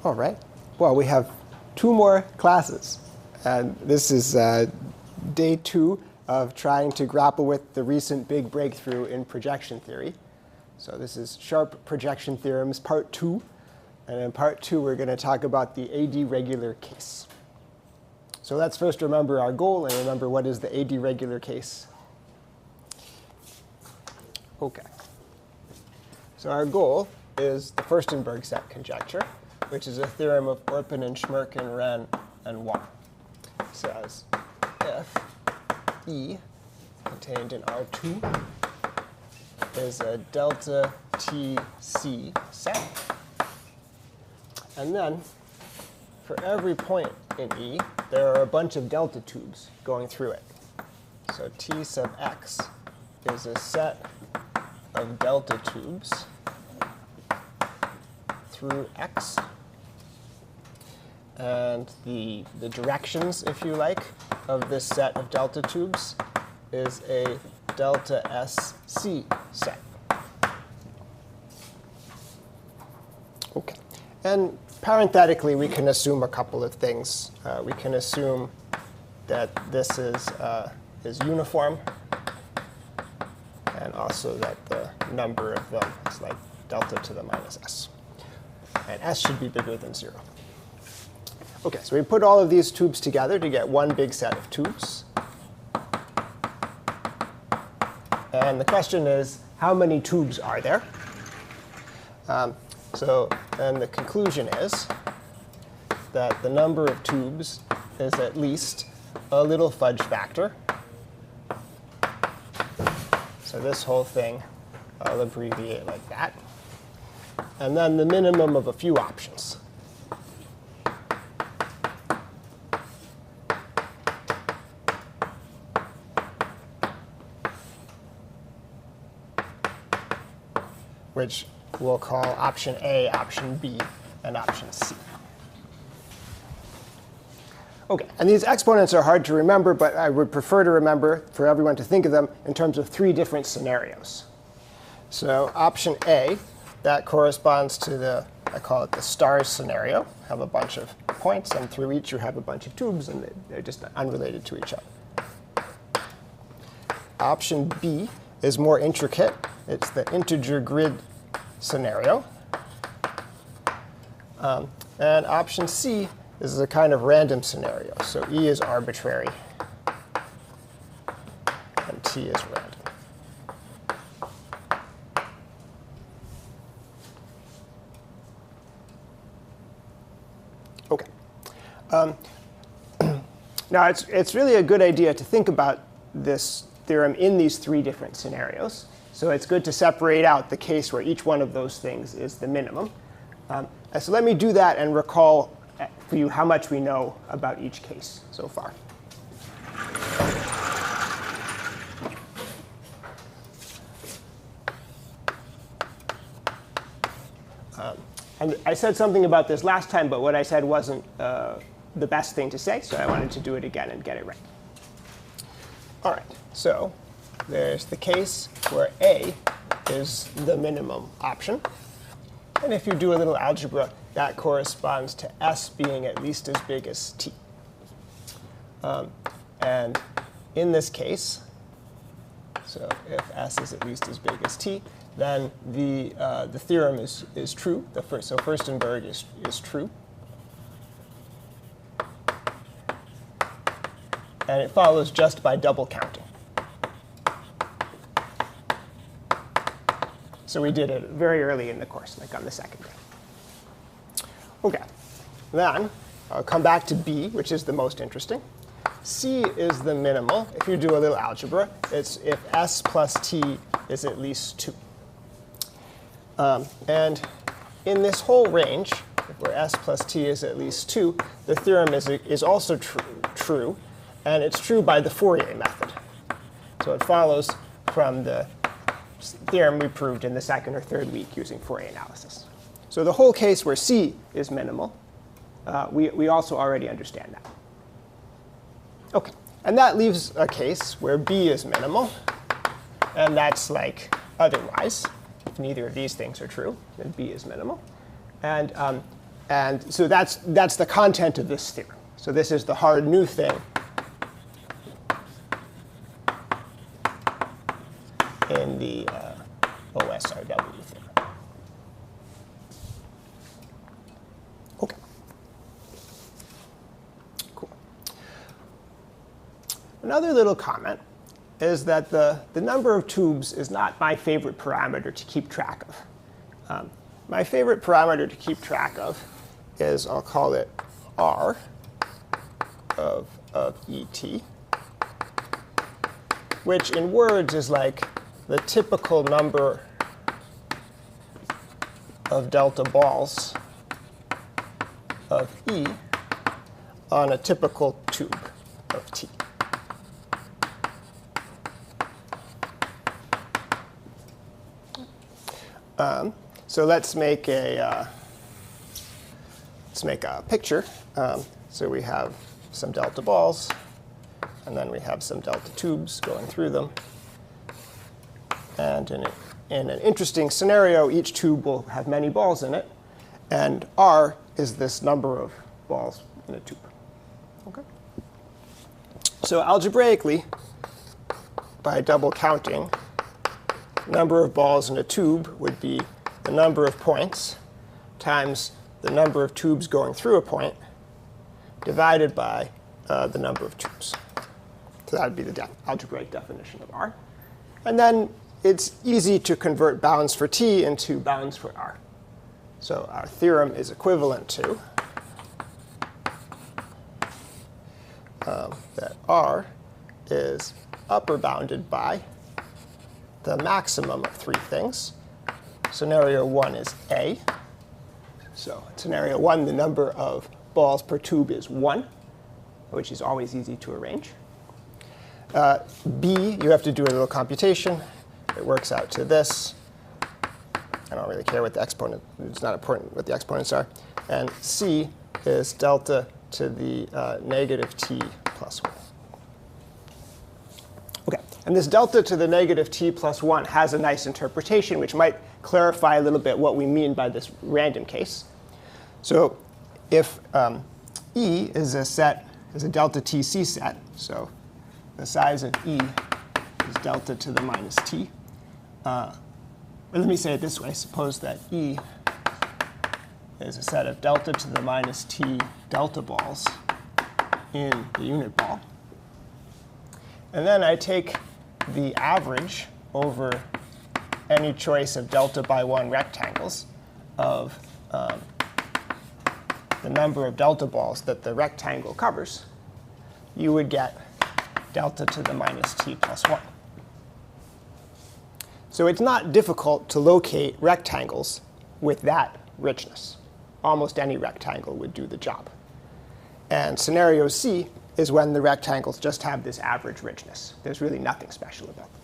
All right. Well, we have 2 more classes. And this is day 2 of trying to grapple with the recent big breakthrough in projection theory. So this is Sharp Projection Theorems, part 2. And in part 2, we're going to talk about the AD regular case. So let's first remember our goal and remember what is the AD regular case. OK. So our goal is the Furstenberg set conjecture, which is a theorem of Orponen and Shmerkin, ren and wang. It says if E contained in R2 is a delta TC set, and then for every point in E, there are a bunch of delta tubes going through it. So T sub x is a set of delta tubes through x. And the directions, if you like, of this set of delta tubes is a delta SC set. OK. And parenthetically, we can assume a couple of things. We can assume that this is uniform, and also that the number of them is like delta to the minus s. And s should be bigger than 0. OK, so we put all of these tubes together to get one big set of tubes. And the question is, how many tubes are there? So then the conclusion is that the number of tubes is at least a little fudge factor. So this whole thing I'll abbreviate like that. And then the minimum of a few options. Which we'll call option A, option B, and option C. OK, and these exponents are hard to remember, but I would prefer to remember for everyone to think of them in terms of 3 different scenarios. So option A, that corresponds to the, I call it the stars scenario. Have a bunch of points, and through each you have a bunch of tubes, and they're just unrelated to each other. Option B is more intricate. It's the integer grid scenario. And option C is a kind of random scenario. So E is arbitrary, and T is random. OK. Now, it's really a good idea to think about this theorem in these 3 different scenarios. So it's good to separate out the case where each one of those things is the minimum. So let me do that and recall for you how much we know about each case so far. And I said something about this last time, but what I said wasn't the best thing to say, so I wanted to do it again and get it right. All right, so there's the case where A is the minimum option. And if you do a little algebra, that corresponds to S being at least as big as T. And in this case, so if S is at least as big as T, then the theorem is true. So Furstenberg is true. And it follows just by double counting. So we did it very early in the course, like on the second day. OK. Then I'll come back to B, which is the most interesting. C is the minimal. If you do a little algebra, it's if S plus T is at least 2. And in this whole range, where S plus T is at least 2, the theorem is also true. And it's true by the Fourier method. So it follows from the theorem we proved in the 2nd or 3rd week using Fourier analysis. So the whole case where C is minimal, we also already understand that. OK. And that leaves a case where B is minimal. And that's like otherwise. If neither of these things are true, then B is minimal. And And so that's the content of this theorem. So this is the hard new thing in the OSRW theorem. OK. Cool. Another little comment is that the number of tubes is not my favorite parameter to keep track of. My favorite parameter to keep track of is, I'll call it R of ET, which in words is like the typical number of delta balls of E on a typical tube of T. So let's make a picture. So we have some delta balls, and then we have some delta tubes going through them. And in an interesting scenario, each tube will have many balls in it, and R is this number of balls in a tube. Okay. So algebraically, by double counting, number of balls in a tube would be the number of points times the number of tubes going through a point divided by the number of tubes. So that would be the algebraic definition of R. And then it's easy to convert bounds for T into bounds for R. So our theorem is equivalent to that R is upper bounded by the maximum of three things. Scenario 1 is A. So in scenario 1, the number of balls per tube is 1, which is always easy to arrange. B, you have to do a little computation. It works out to this. I don't really care what the exponent, it's not important what the exponents are. And C is delta to the negative t plus 1. OK, and this delta to the negative t plus 1 has a nice interpretation, which might clarify a little bit what we mean by this random case. So if E is a delta tc set, so the size of E is delta to the minus t. Well, let me say it this way. Suppose that E is a set of delta to the minus t delta balls in the unit ball. And then I take the average over any choice of delta by 1 rectangles of the number of delta balls that the rectangle covers, you would get delta to the minus t plus 1. So it's not difficult to locate rectangles with that richness. Almost any rectangle would do the job. And scenario C is when the rectangles just have this average richness. There's really nothing special about them.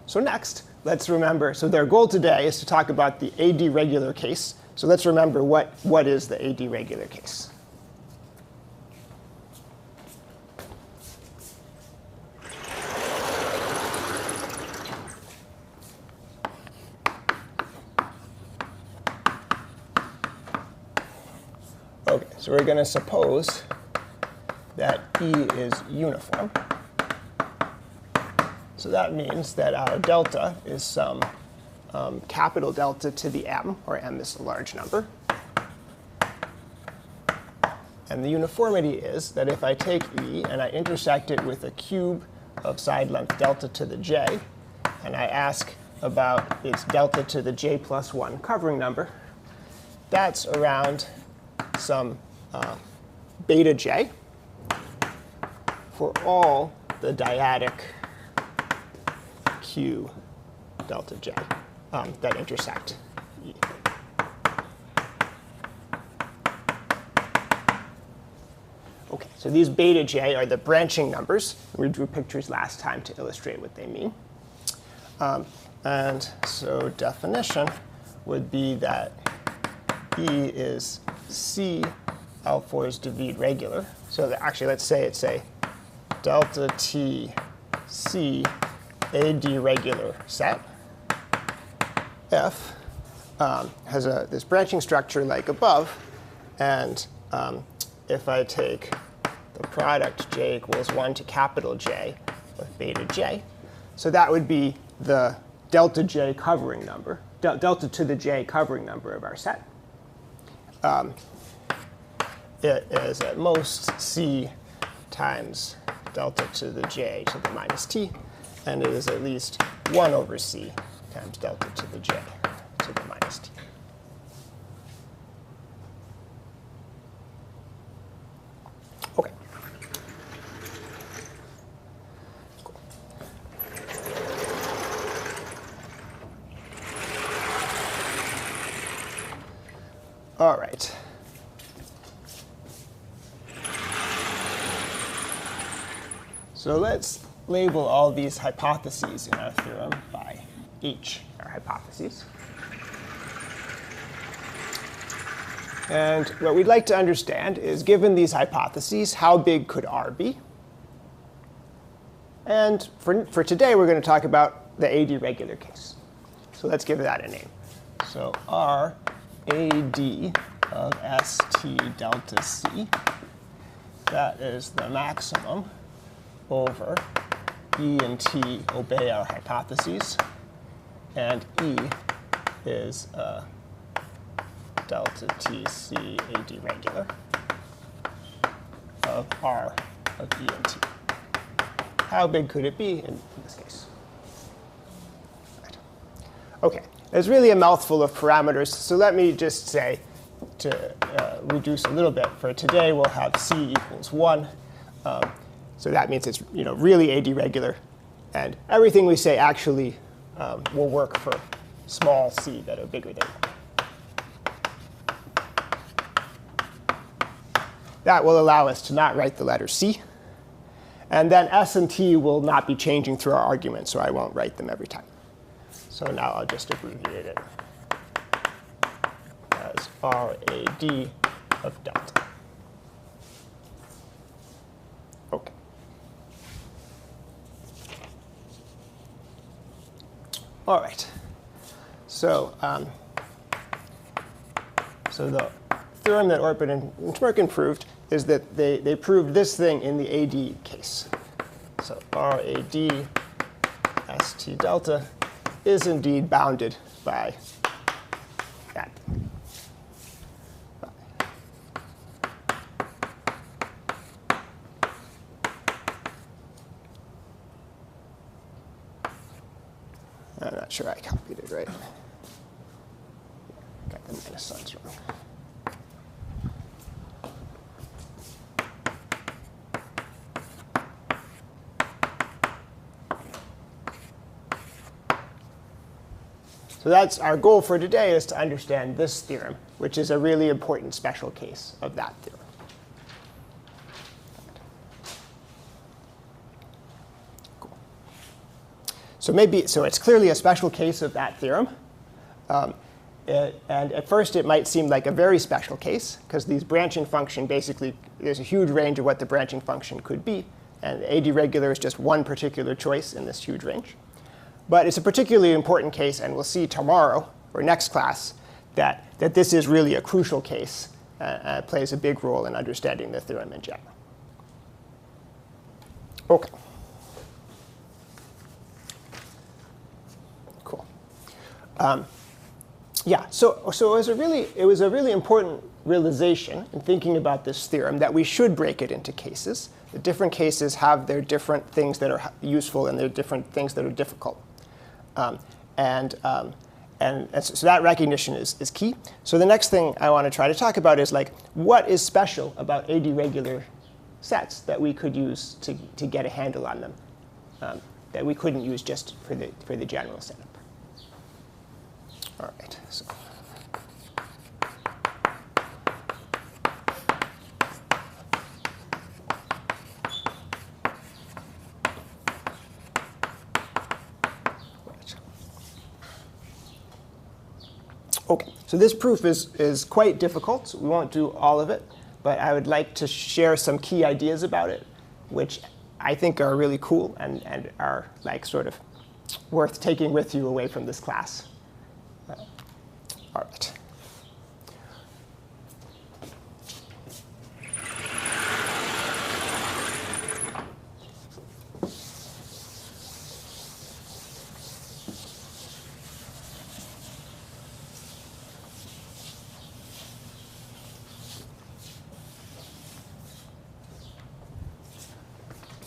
So next, let's remember, so their goal today is to talk about the AD regular case. So let's remember what is the AD regular case. OK, so we're going to suppose that E is uniform. So that means that our delta is some capital delta to the m, or m is a large number. And the uniformity is that if I take E and I intersect it with a cube of side length delta to the j, and I ask about its delta to the j plus 1 covering number, that's around some beta j for all the dyadic q delta j that intersect E. OK, so these beta j are the branching numbers. We drew pictures last time to illustrate what they mean. And so definition would be that E is C L4's David regular. So that actually, let's say it's a delta t c a deregular set f has this branching structure like above, and if I take the product j equals 1 to capital J with beta j, so that would be the delta j covering number, delta to the j covering number of our set. It is at most c times delta to the j to the minus t, and it is at least 1 over c times delta to the j to the minus t. Okay. Cool. All right. So let's label all these hypotheses in our theorem by H, our hypotheses. And what we'd like to understand is, given these hypotheses, how big could R be? And for today, we're going to talk about the A deregular case. So let's give that a name. So R AD of ST delta C, that is the maximum over E and T obey our hypotheses, and E is delta TC a deregular of R of E and T. How big could it be in this case? Right. OK, there's really a mouthful of parameters, so let me just say, to reduce a little bit, for today we'll have C equals 1. So that means it's really a deregular. And everything we say actually will work for small c that are bigger than 1. That will allow us to not write the letter c. And then s and t will not be changing through our argument, so I won't write them every time. So now I'll just abbreviate it as RAD of delta. OK. All right. So the theorem that Orponen and Shmerkin proved is that they proved this thing in the AD case. So RAD ST delta is indeed bounded by that. I'm not sure I copied it right. Got the minus signs wrong. So that's our goal for today, is to understand this theorem, which is a really important special case of that theorem. Cool. So it's clearly a special case of that theorem. And at first, it might seem like a very special case, because these branching function, basically, there's a huge range of what the branching function could be. And A deregular is just one particular choice in this huge range. But it's a particularly important case, and we'll see tomorrow or next class that this is really a crucial case and plays a big role in understanding the theorem in general. OK. Cool. Yeah, so it was a really important realization in thinking about this theorem that we should break it into cases. The different cases have their different things that are useful and their different things that are difficult. So that recognition is key. So the next thing I want to try to talk about is, like, what is special about A deregular sets that we could use to get a handle on them, that we couldn't use just for the general setup. All right. So. OK, so this proof is quite difficult. So we won't do all of it, but I would like to share some key ideas about it, which I think are really cool and are like sort of worth taking with you away from this class. All right.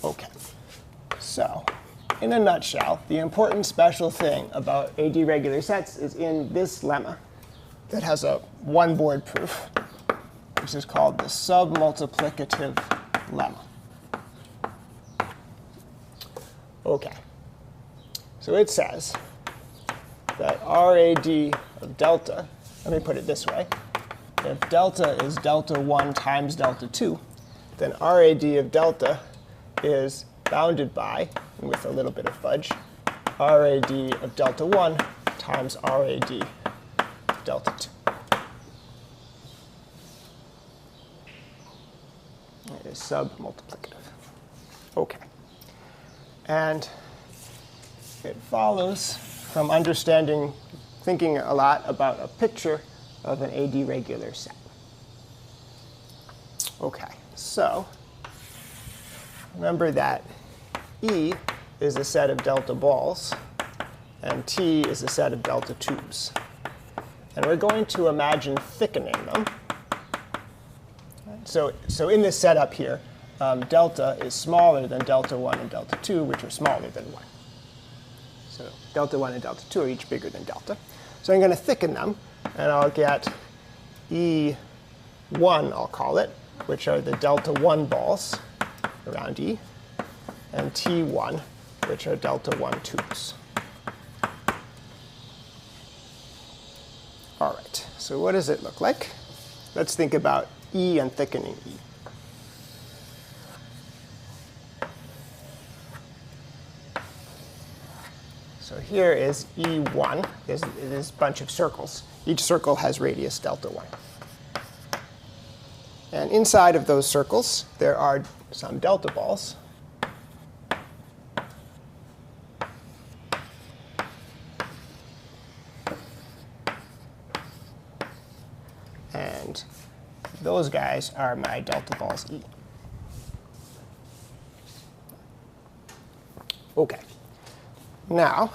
Okay, so in a nutshell, the important special thing about AD regular sets is in this lemma that has a one-board proof, which is called the submultiplicative lemma. Okay, so it says that RAD of delta, let me put it this way, if delta is delta 1 times delta 2, then RAD of delta is bounded by, and with a little bit of fudge, RAD of delta 1 times RAD of delta 2. It is submultiplicative. OK. And it follows from understanding, thinking a lot about a picture of an AD regular set. OK, so remember that E is a set of delta balls, and T is a set of delta tubes. And we're going to imagine thickening them. So in this setup here, delta is smaller than delta 1 and delta 2, which are smaller than 1. So delta 1 and delta 2 are each bigger than delta. So I'm going to thicken them, and I'll get E1, I'll call it, which are the delta 1 balls around E, and T1, which are delta 1 tubes. All right, so what does it look like? Let's think about E and thickening E. So here is E1, is this bunch of circles. Each circle has radius delta 1. And inside of those circles, there are some delta balls. And those guys are my delta balls E. OK. Now,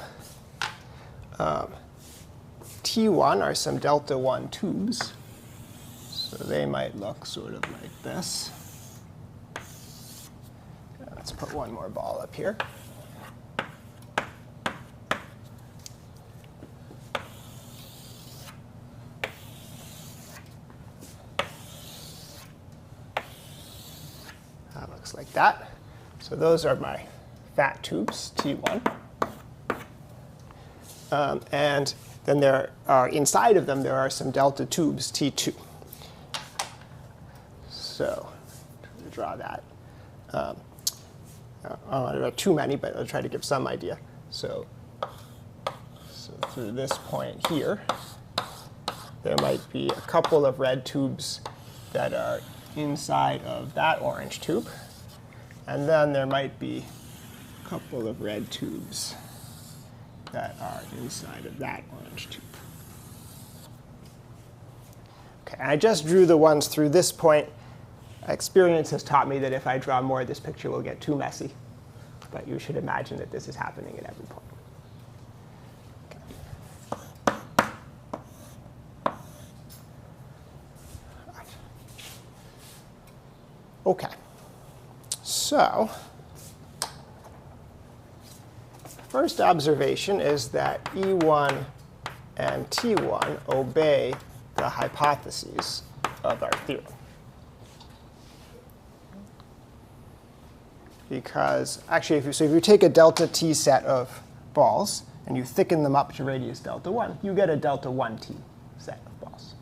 T1 are some delta 1 tubes. So they might look sort of like this. Let's put one more ball up here. That looks like that. So those are my fat tubes, T1. And then there are, inside of them, there are some delta tubes, T2. So to draw that, I don't want to draw too many, but I'll try to give some idea. So through this point here, there might be a couple of red tubes that are inside of that orange tube. And then there might be a couple of red tubes that are inside of that orange tube. OK, and I just drew the ones through this point. Experience has taught me that if I draw more, this picture will get too messy. But you should imagine that this is happening at every point. OK, so first observation is that E1 and T1 obey the hypotheses of our theorem. Because actually, if you take a delta T set of balls and you thicken them up to radius delta 1, you get a delta 1T set of balls,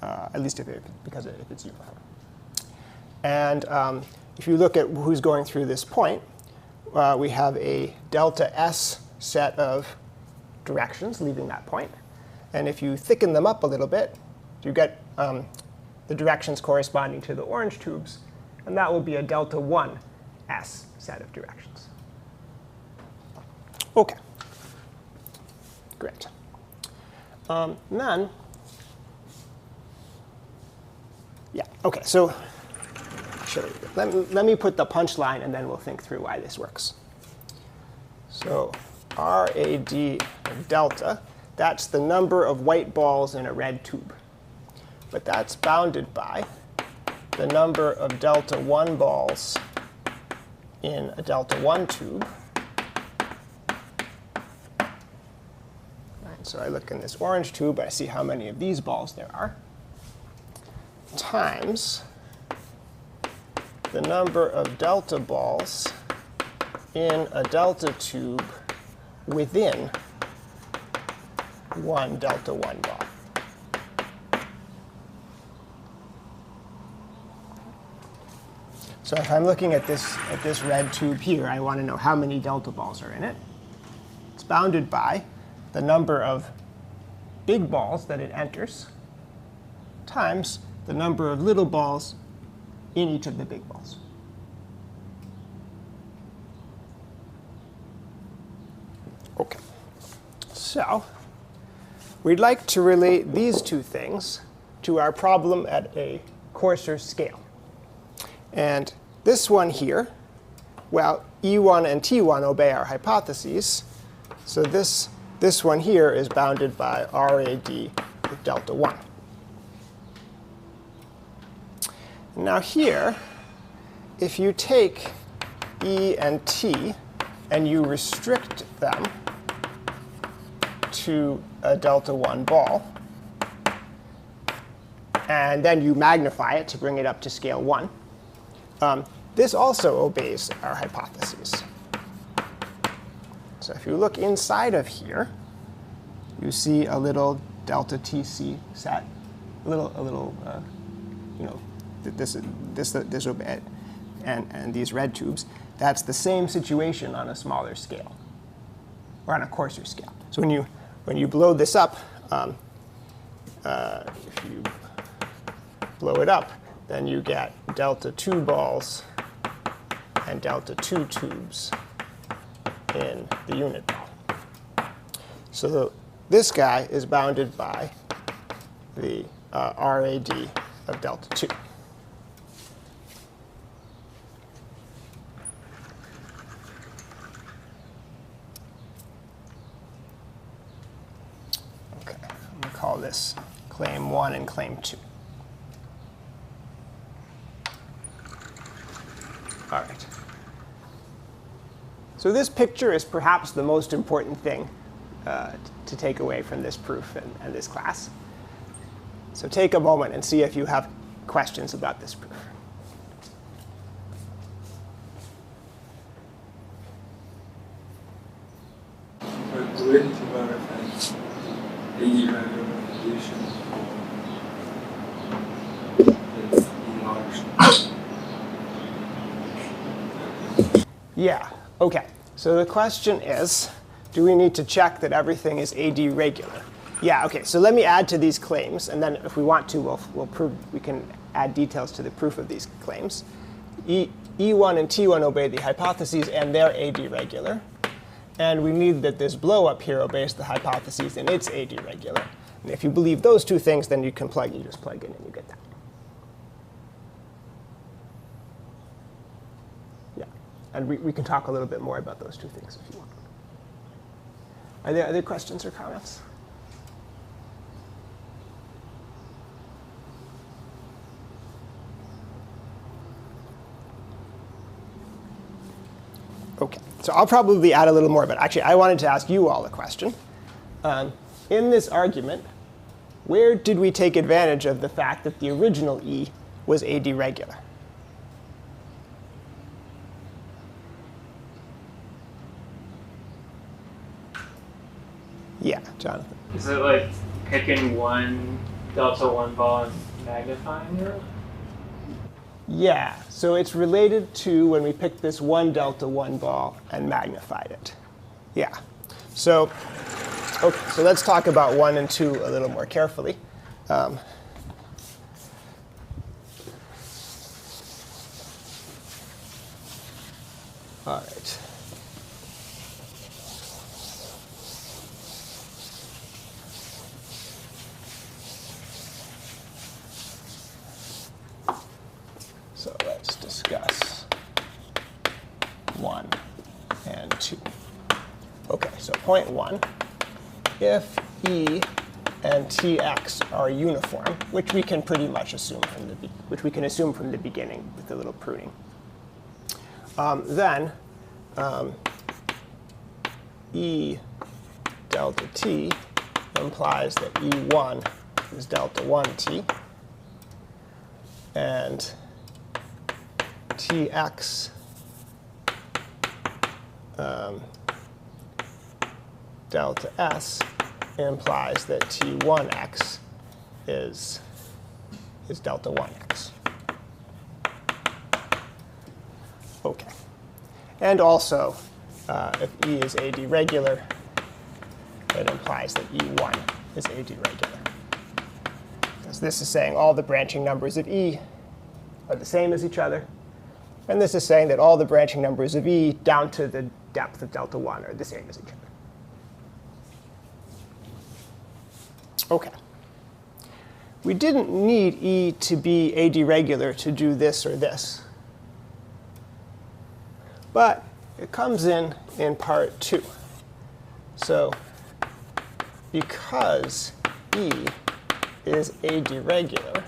at least if it's uniform. And if you look at who's going through this point, we have a delta S set of directions leaving that point. And if you thicken them up a little bit, you get the directions corresponding to the orange tubes. And that will be a delta 1 S set of directions. OK. Great. Then, yeah, OK, so let me put the punchline, and then we'll think through why this works. So RAD delta, that's the number of white balls in a red tube. But that's bounded by the number of delta 1 balls in a delta 1 tube. Right, so I look in this orange tube, I see how many of these balls there are, times the number of delta balls in a delta tube within one delta 1 ball. So if I'm looking at this red tube here, I want to know how many delta balls are in it. It's bounded by the number of big balls that it enters times the number of little balls in each of the big balls. OK. So we'd like to relate these two things to our problem at a coarser scale. And this one here, well, E1 and T1 obey our hypotheses. So this one here is bounded by RAD with delta 1. Now here, if you take E and T and you restrict them to a delta 1 ball, and then you magnify it to bring it up to scale 1, this also obeys our hypotheses. So if you look inside of here, you see a little delta TC set, this obey, and these red tubes. That's the same situation on a smaller scale, or on a coarser scale. So when you blow this up, if you blow it up, then you get delta 2 balls and delta 2 tubes in the unit ball. So this guy is bounded by the RAD of delta 2. OK, I'm going to call this claim 1 and claim 2. All right. So this picture is perhaps the most important thing to take away from this proof and this class. So take a moment and see if you have questions about this proof. Do we need to verify the value of condition? It's enlarged. Yeah, OK. So the question is, do we need to check that everything is AD regular? Yeah, OK. So let me add to these claims. And then if we want to, we'll prove, we can add details to the proof of these claims. E1 and T1 obey the hypotheses, and they're AD regular. And we need that this blow up here obeys the hypotheses, and it's AD regular. And if you believe those two things, then you just plug in and you get that. And we can talk a little bit more about those two things if you want. Are there other questions or comments? OK, so I'll probably add a little more, but actually I wanted to ask you all a question. In this argument, where did we take advantage of the fact that the original E was AD regular? Yeah, Jonathan. Is it like picking one delta 1 ball and magnifying it? Yeah, so it's related to when we picked this one delta 1 ball and magnified it. Yeah. So, okay, so let's talk about 1 and 2 a little more carefully. so point 1, if E and Tx are uniform, which we can pretty much assume from the beginning with a little pruning, then E delta t implies that E1 is delta 1t, and Tx delta s implies that T1x is delta 1x. OK. And also, if E is AD regular, it implies that E1 is AD regular. Because this is saying all the branching numbers of E are the same as each other. And this is saying that all the branching numbers of E down to the depth of delta 1 are the same as each other. OK. We didn't need E to be AD regular to do this or this. But it comes in part 2. So because E is AD regular,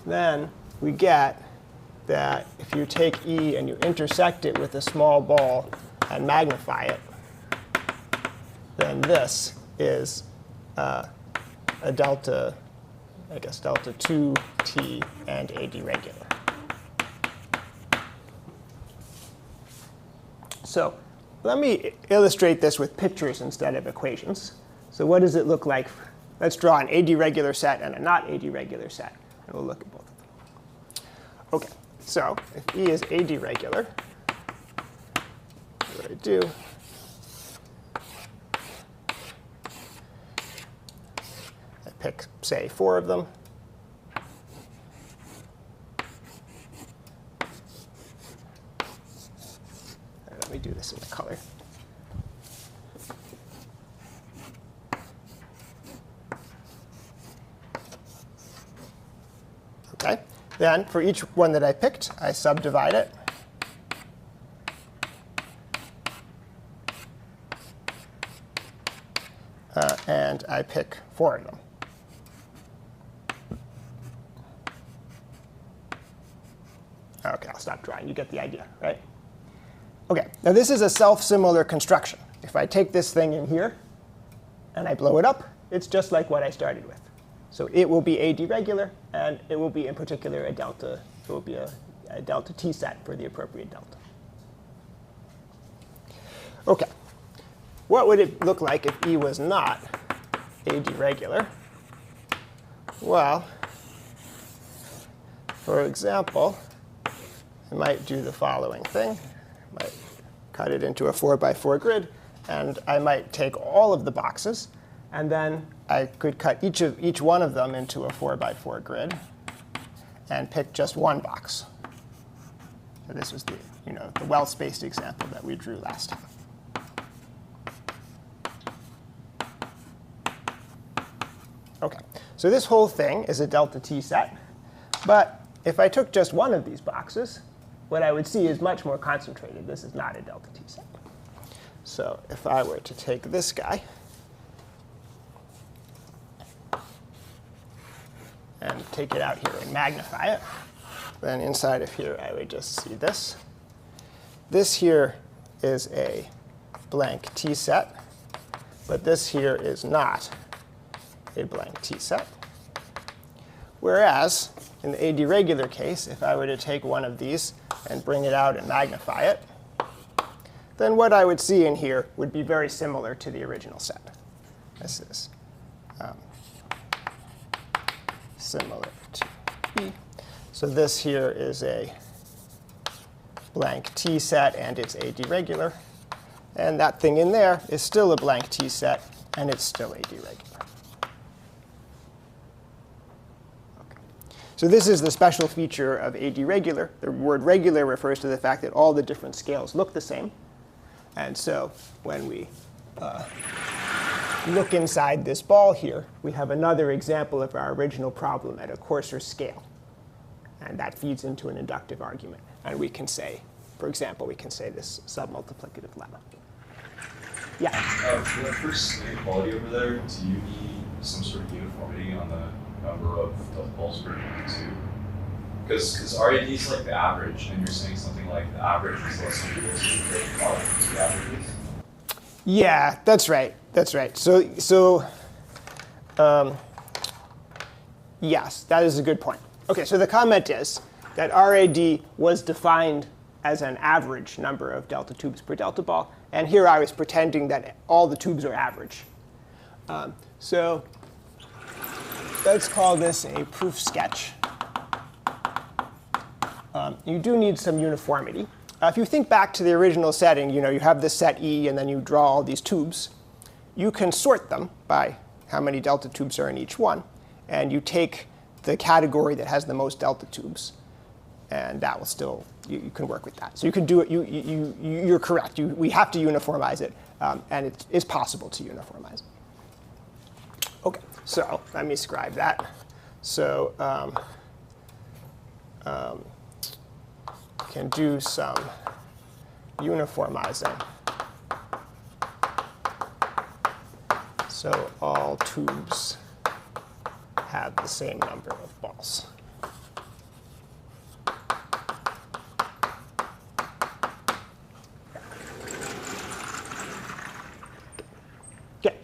then we get that if you take E and you intersect it with a small ball and magnify it, then this is a delta, I guess, delta 2t and AD regular. So let me illustrate this with pictures instead of equations. So what does it look like? Let's draw an AD regular set and a not AD regular set, and we'll look at both of them. OK, so if E is AD regular, what do I do? I pick, say, 4 of them. Let me do this in the color. OK. Then for each one that I picked, I subdivide it. And I pick 4 of them. OK, I'll stop drawing. You get the idea, right? OK, now this is a self-similar construction. If I take this thing in here and I blow it up, it's just like what I started with. So it will be AD regular, and it will be, in particular, a delta. It will be a delta t set for the appropriate delta. OK, what would it look like if E was not AD regular? Well, for example, I might do the following thing. I might cut it into a 4x4 grid, and I might take all of the boxes, and then I could cut each one of them into a 4x4 grid and pick just one box. So this was the well-spaced example that we drew last time. OK, so this whole thing is a delta t set. But if I took just one of these boxes, what I would see is much more concentrated. This is not a delta t set. So if I were to take this guy and take it out here and magnify it, then inside of here I would just see this. This here is a blank t set, but this here is not a blank t set. Whereas in the AD regular case, if I were to take one of these and bring it out and magnify it, then what I would see in here would be very similar to the original set. This is similar to E. So this here is a blank t set, and it's AD regular. And that thing in there is still a blank t set, and it's still AD regular. Okay. So this is the special feature of AD regular. The word regular refers to the fact that all the different scales look the same. And so when we look inside this ball here, we have another example of our original problem at a coarser scale. And that feeds into an inductive argument. And we can say, for example, we can say this submultiplicative lemma. Yeah. For the first inequality over there, do you need some sort of uniformity on the number of delta balls per 2? Because RAD is like the average, and you're saying something like the average is less than equal to the product of the averages? Yeah, that's right. That's right. Yes, that is a good point. OK, so the comment is that RAD was defined as an average number of delta tubes per delta ball. And here I was pretending that all the tubes are average. So let's call this a proof sketch. You do need some uniformity. If you think back to the original setting, you have this set E, and then you draw all these tubes. You can sort them by how many delta tubes are in each one. And you take the category that has the most delta tubes. And that will still, you can work with that. So you can do it. You're correct. We have to uniformize it. And it is possible to uniformize it. OK, so let me scribe that. So can do some uniformizing. So all tubes have the same number of balls. Okay.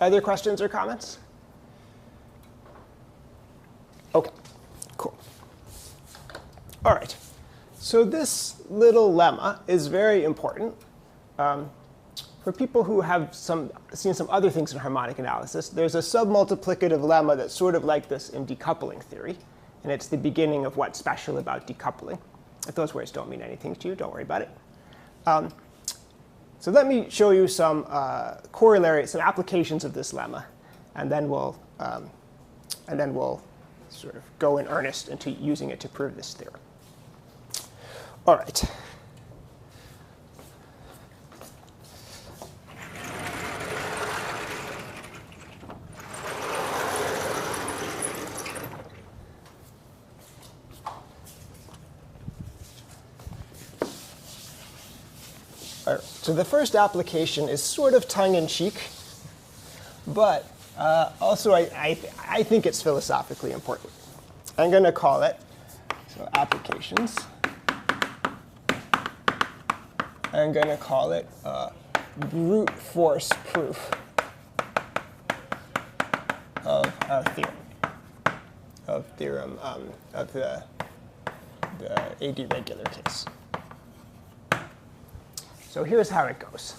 Other questions or comments? OK, cool. All right. So this little lemma is very important. For people who have seen some other things in harmonic analysis, there's a submultiplicative lemma that's sort of like this in decoupling theory. And it's the beginning of what's special about decoupling. If those words don't mean anything to you, don't worry about it. So let me show you some some applications of this lemma. And then we'll sort of go in earnest into using it to prove this theorem. All right. So the first application is sort of tongue-in-cheek, but also I think it's philosophically important. I'm going to call it applications. I'm going to call it brute force proof of a theorem, of the AD regular case. So here's how it goes.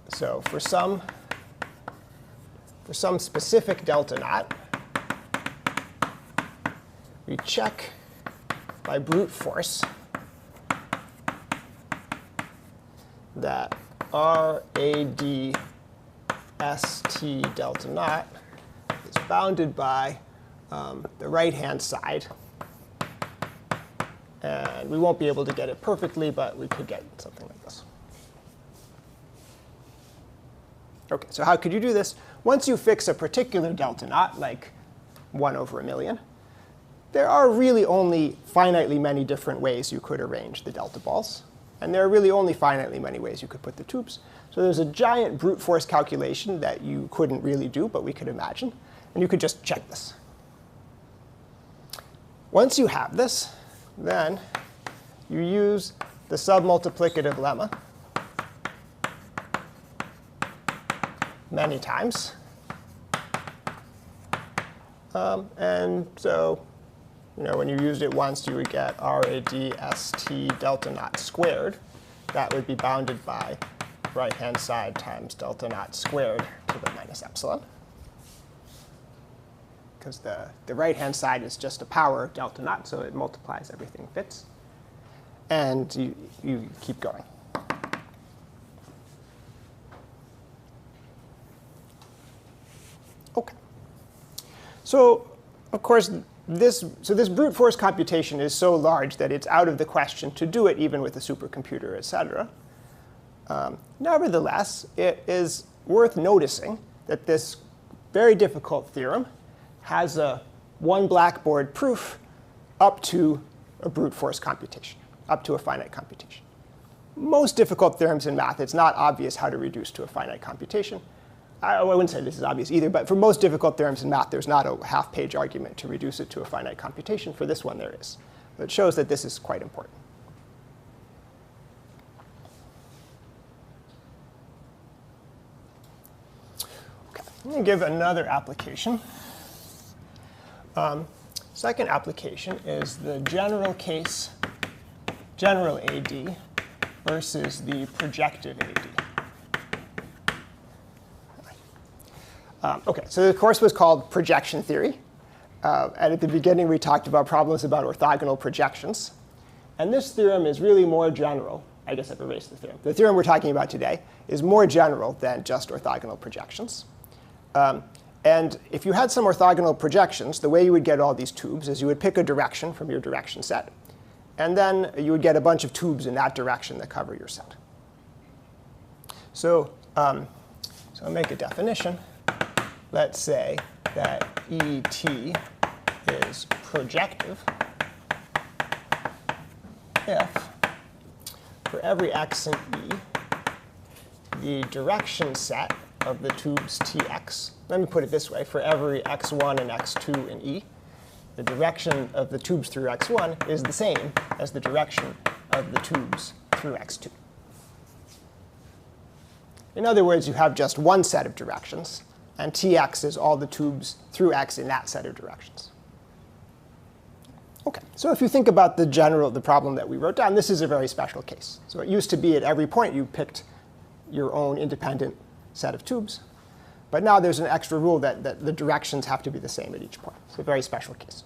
So for some specific delta naught, we check by brute force that RAD ST delta naught is bounded by the right-hand side. And we won't be able to get it perfectly, but we could get something like this. OK, so how could you do this? Once you fix a particular delta naught, like 1 over a million, there are really only finitely many different ways you could arrange the delta balls. And there are really only finitely many ways you could put the tubes. So there's a giant brute force calculation that you couldn't really do, but we could imagine. And you could just check this. Once you have this, then you use the submultiplicative lemma many times. And so when you used it once, you would get RAD ST delta naught squared. That would be bounded by right-hand side times delta naught squared to the minus epsilon. Because the right-hand side is just a power of delta naught, so it multiplies everything fits. And you keep going. OK. So of course, this brute force computation is so large that it's out of the question to do it even with a supercomputer, et cetera. Nevertheless, it is worth noticing that this very difficult theorem has a one blackboard proof up to a brute force computation, up to a finite computation. most difficult theorems in math, it's not obvious how to reduce to a finite computation. I wouldn't say this is obvious either, but for most difficult theorems in math, there's not a half-page argument to reduce it to a finite computation. For this one, there is. But it shows that this is quite important. Okay, I'm going to give another application. Second application is the general case, general AD, versus the projective AD. OK, so the course was called projection theory. And at the beginning, we talked about problems about orthogonal projections. And this theorem is really more general. I guess I've erased the theorem. The theorem we're talking about today is more general than just orthogonal projections. And if you had some orthogonal projections, the way you would get all these tubes is you would pick a direction from your direction set. And then you would get a bunch of tubes in that direction that cover your set. So I'll make a definition. Let's say that ET is projective if, for every x in E, the direction set of the tubes Tx, let me put it this way, for every x1 and x2 in E, the direction of the tubes through x1 is the same as the direction of the tubes through x2. In other words, you have just one set of directions, and Tx is all the tubes through x in that set of directions. OK, so if you think about the problem that we wrote down, this is a very special case. So it used to be at every point you picked your own independent set of tubes. But now there's an extra rule that the directions have to be the same at each point. It's a very special case.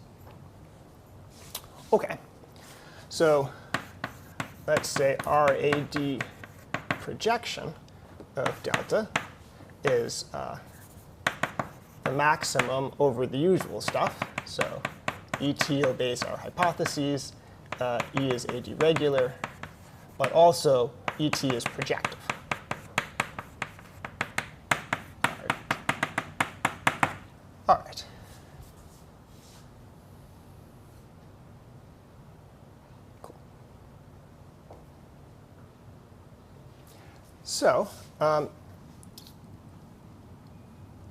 OK, so let's say RAD projection of delta is the maximum over the usual stuff. So ET obeys our hypotheses. E is AD regular. But also, ET is projective. All right. Cool. So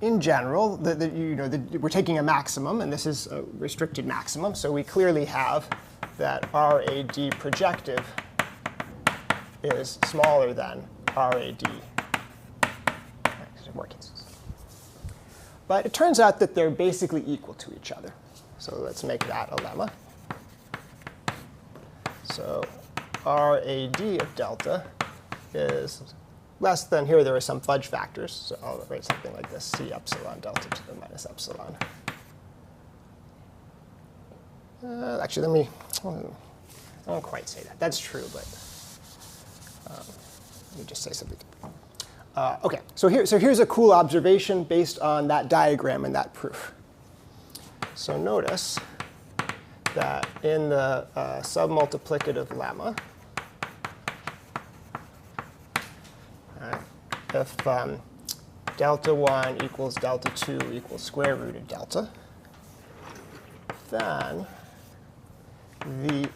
in general, we're taking a maximum, and this is a restricted maximum. So we clearly have that RAD projective is smaller than RAD. More cases. But it turns out that they're basically equal to each other. So let's make that a lemma. So RAD of delta is less than, here there are some fudge factors. So I'll write something like this, C epsilon delta to the minus epsilon. Actually, I don't quite say that. That's true, but let me just say something different. OK, so here's a cool observation based on that diagram and that proof. So notice that in the submultiplicative lemma, if delta 1 equals delta 2 equals square root of delta, then the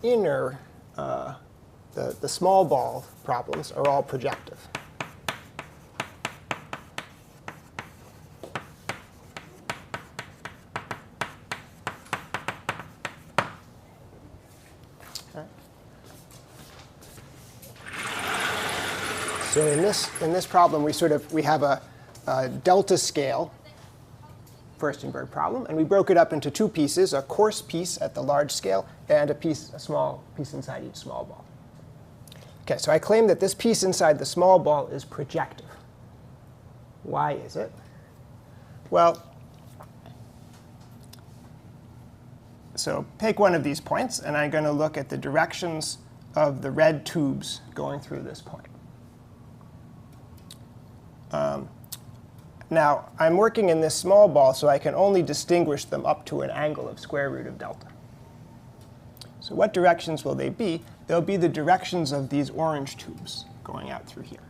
inner, the small ball problems are all projective. So in this problem, we have a delta scale Furstenberg problem, and we broke it up into two pieces: a coarse piece at the large scale and a small piece inside each small ball. OK, so I claim that this piece inside the small ball is projective. Why is it? Well, so take one of these points, and I'm going to look at the directions of the red tubes going through this point. Now, I'm working in this small ball, so I can only distinguish them up to an angle of square root of delta. So what directions will they be? They'll be the directions of these orange tubes going out through here.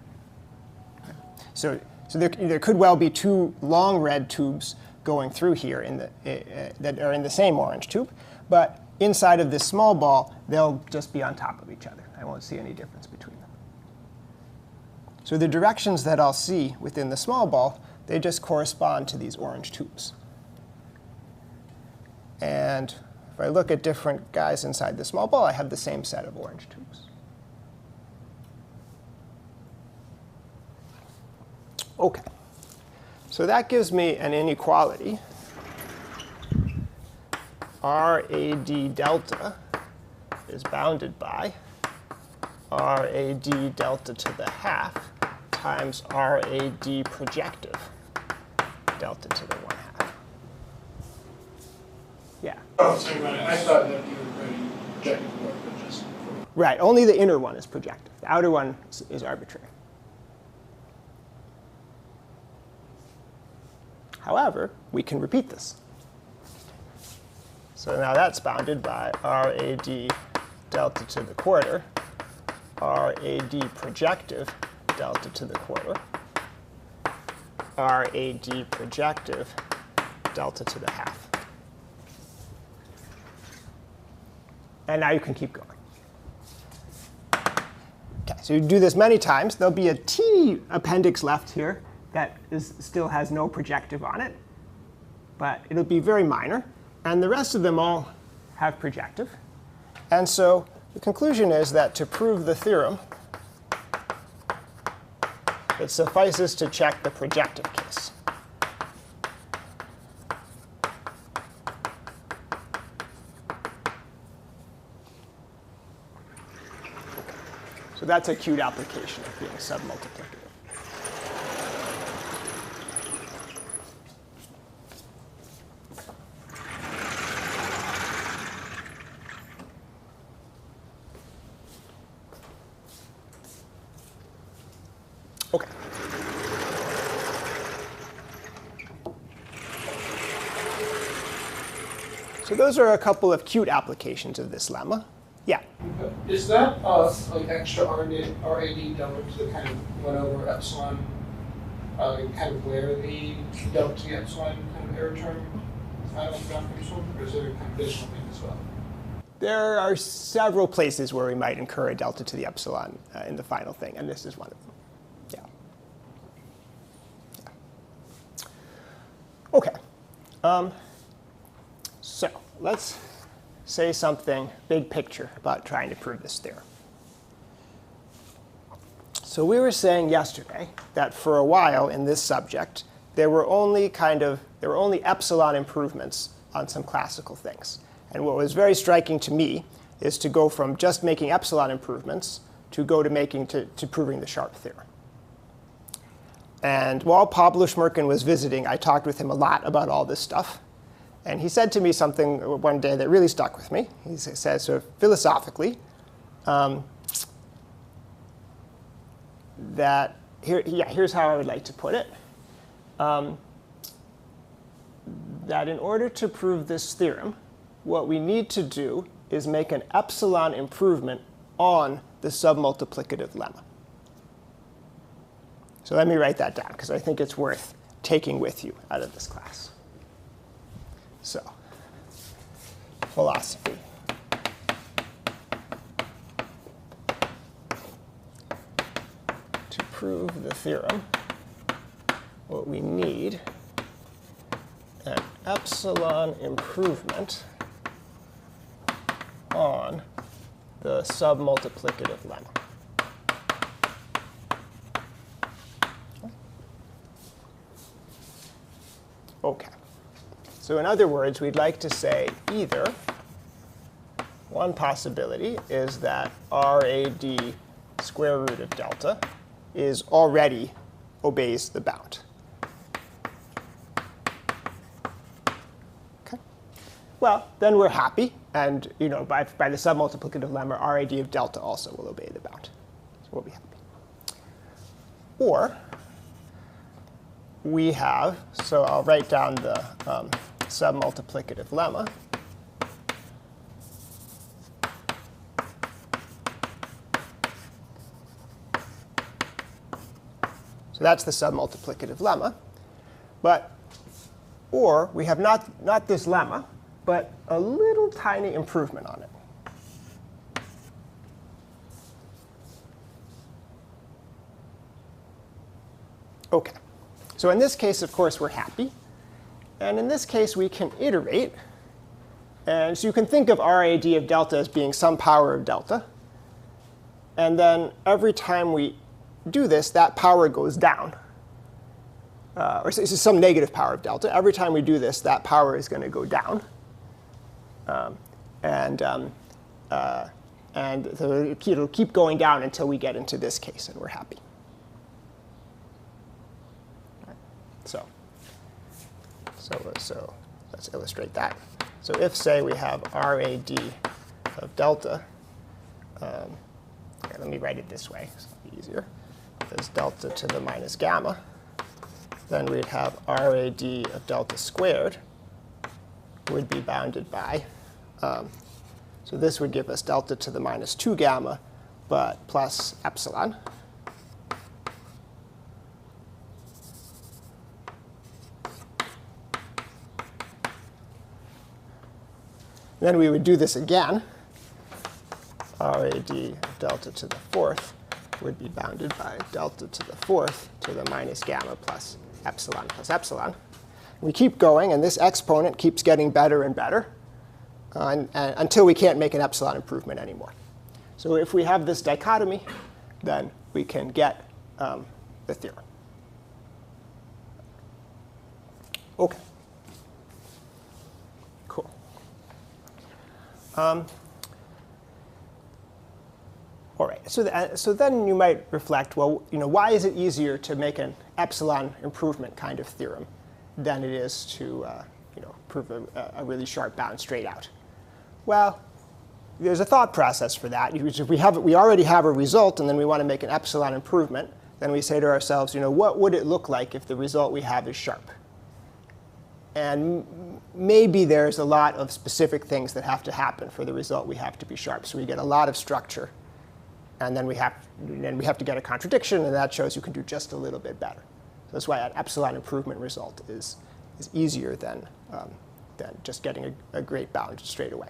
So there could well be two long red tubes going through here that are in the same orange tube. But inside of this small ball, they'll just be on top of each other. I won't see any difference between them. So the directions that I'll see within the small ball, they just correspond to these orange tubes. And if I look at different guys inside the small ball, I have the same set of orange tubes. OK. So that gives me an inequality. RAD delta is bounded by RAD delta to the half times RAD projective delta to the 1/2. Yeah. Oh, sorry, right. I thought that you were writing projective work, but just. Right. Only the inner one is projective. The outer one is arbitrary. However, we can repeat this. So now that's bounded by RAD delta to the quarter, RAD projective delta to the quarter, RAD projective delta to the half. And now you can keep going. OK, so you do this many times. There'll be a teeny appendix left here that still has no projective on it. But it'll be very minor. And the rest of them all have projective. And so the conclusion is that to prove the theorem, it suffices to check the projective case. So that's a cute application of being submultiplicative. OK. So those are a couple of cute applications of this lemma. Yeah. Is that like extra RAD delta to the kind of 1 over epsilon, kind of where the delta to the epsilon kind of error term or is there kind of additional thing as well? There are several places where we might incur a delta to the epsilon in the final thing, and this is one of them. OK. So let's say something big picture about trying to prove this theorem. So we were saying yesterday that for a while in this subject, there were only epsilon improvements on some classical things. And what was very striking to me is to go from just making epsilon improvements to proving the Sharp theorem. And while Pablo Shmerkin was visiting, I talked with him a lot about all this stuff. And he said to me something one day that really stuck with me. He said, sort of philosophically, that here's how I would like to put it. That in order to prove this theorem, what we need to do is make an epsilon improvement on the submultiplicative lemma. So let me write that down, because I think it's worth taking with you out of this class. So, philosophy. To prove the theorem, what we need an epsilon improvement on the submultiplicative lemma. OK. So in other words, we'd like to say either one possibility is that RAD square root of delta already obeys the bound. OK. Well, then we're happy. And by the submultiplicative lemma, RAD of delta also will obey the bound. So we'll be happy. Or we have, so I'll write down the submultiplicative lemma. So that's the submultiplicative lemma. Or we have not this lemma, but a little tiny improvement on it. OK. So in this case, of course, we're happy. And in this case, we can iterate. And so you can think of RAD of delta as being some power of delta. And then every time we do this, that power goes down. Or this is some negative power of delta. Every time we do this, that power is going to go down. And so it'll keep going down until we get into this case, and we're happy. So let's illustrate that. So if, say, we have RAD of delta, here, let me write it this way, so it'll be easier. As delta to the minus gamma, then we'd have RAD of delta squared would be bounded by, so this would give us delta to the minus 2 gamma, but plus epsilon. Then we would do this again. RAD of delta to the fourth would be bounded by delta to the fourth to the minus gamma plus epsilon. We keep going, and this exponent keeps getting better and better until we can't make an epsilon improvement anymore. So if we have this dichotomy, then we can get the theorem. OK. Cool. All right. So then you might reflect, well, why is it easier to make an epsilon improvement kind of theorem than it is to prove a really sharp bound straight out? Well, there's a thought process for that. If we already have a result, and then we want to make an epsilon improvement, then we say to ourselves, what would it look like if the result we have is sharp? And maybe there's a lot of specific things that have to happen for the result we have to be sharp. So we get a lot of structure. And then we have to get a contradiction, and that shows you can do just a little bit better. So that's why an epsilon improvement result is easier than just getting a great bound straight away.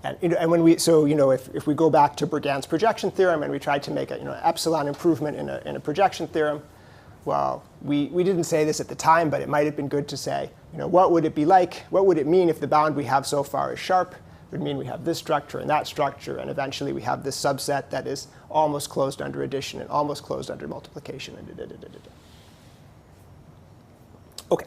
And when if we go back to Bergand's projection theorem and we tried to make an epsilon improvement in a projection theorem, well, we didn't say this at the time, but it might have been good to say, what would it be like? What would it mean if the bound we have so far is sharp? It would mean we have this structure and that structure, and eventually we have this subset that is almost closed under addition and almost closed under multiplication. OK.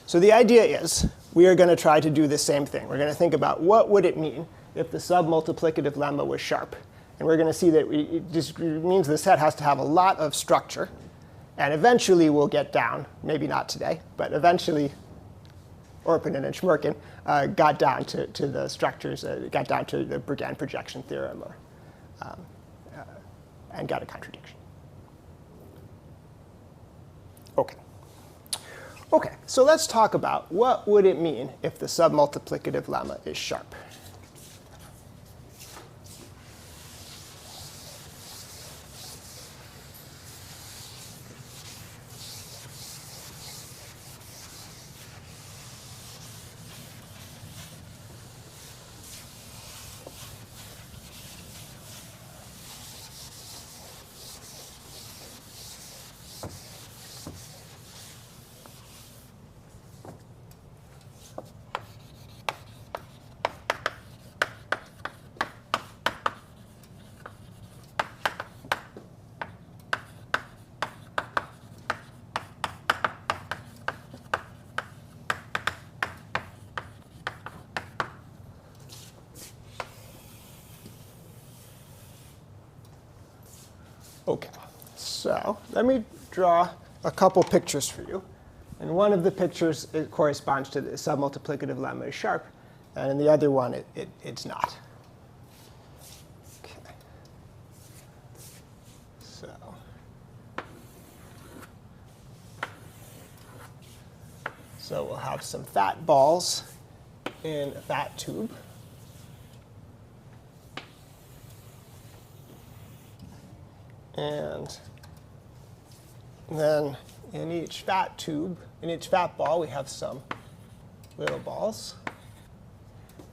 So the idea is we are going to try to do the same thing. We're going to think about what would it mean if the submultiplicative lemma was sharp. And we're going to see that it just means the set has to have a lot of structure. And eventually we'll get down, maybe not today, but eventually Orponen and Shmerkin got down to the structures, got down to the Bergand projection theorem, and got a contradiction. OK. OK, so let's talk about what would it mean if the submultiplicative lemma is sharp. OK, so let me draw a couple pictures for you. And one of the pictures corresponds to the submultiplicative lemma is sharp, and in the other one it's not. OK. So we'll have some fat balls in a fat tube. And then in each fat tube, in each fat ball, we have some little balls.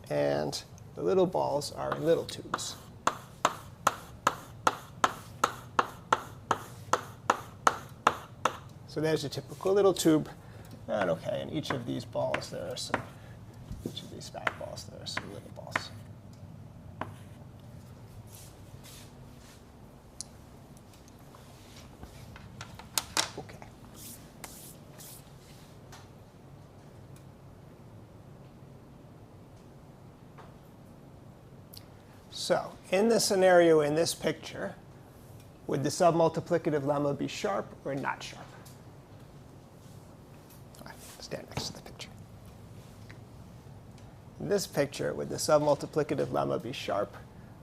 And the little balls are in little tubes. So there's a typical little tube. And OK, in each of these balls, there are some, each of these fat balls, there are some little balls. OK. So in the scenario in this picture, would the submultiplicative lemma be sharp or not sharp? All right, stand next to the picture. In this picture, would the submultiplicative lemma be sharp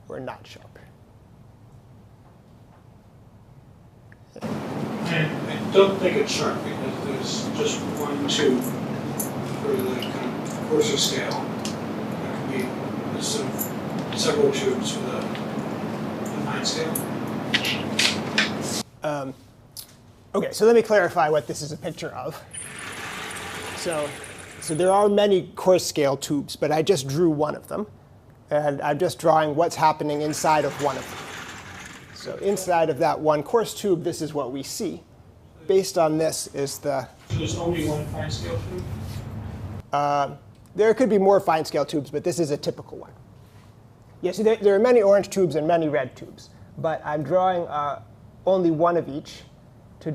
or not sharp? I don't think it's sharp because there's just one tube for the kind of coarser scale. There could be several tubes for the fine scale. OK, so let me clarify what this is a picture of. So there are many coarse scale tubes, but I just drew one of them. And I'm just drawing what's happening inside of one of them. So inside of that one coarse tube, this is what we see. Based on this is the... So there's only one fine scale tube? There could be more fine scale tubes, but this is a typical one. Yes, there are many orange tubes and many red tubes. But I'm drawing only one of each to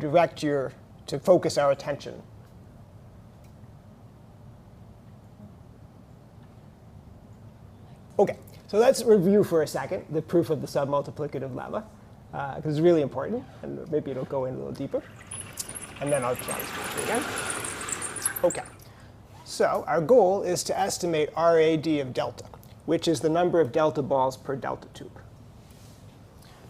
to focus our attention. OK, so let's review for a second the proof of the submultiplicative lemma, because it's really important. And maybe it'll go in a little deeper. And then I'll try this picture again. OK, so our goal is to estimate RAD of delta, which is the number of delta balls per delta tube.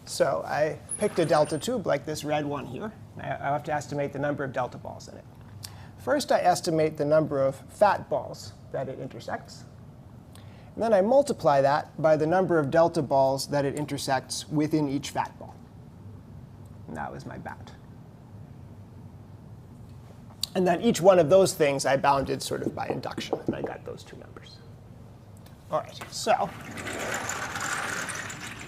So I picked a delta tube like this red one here. I have to estimate the number of delta balls in it. First, I estimate the number of fat balls that it intersects. And then I multiply that by the number of delta balls that it intersects within each fat ball. And that was my bound. And then each one of those things I bounded sort of by induction, and I got those two numbers. All right, so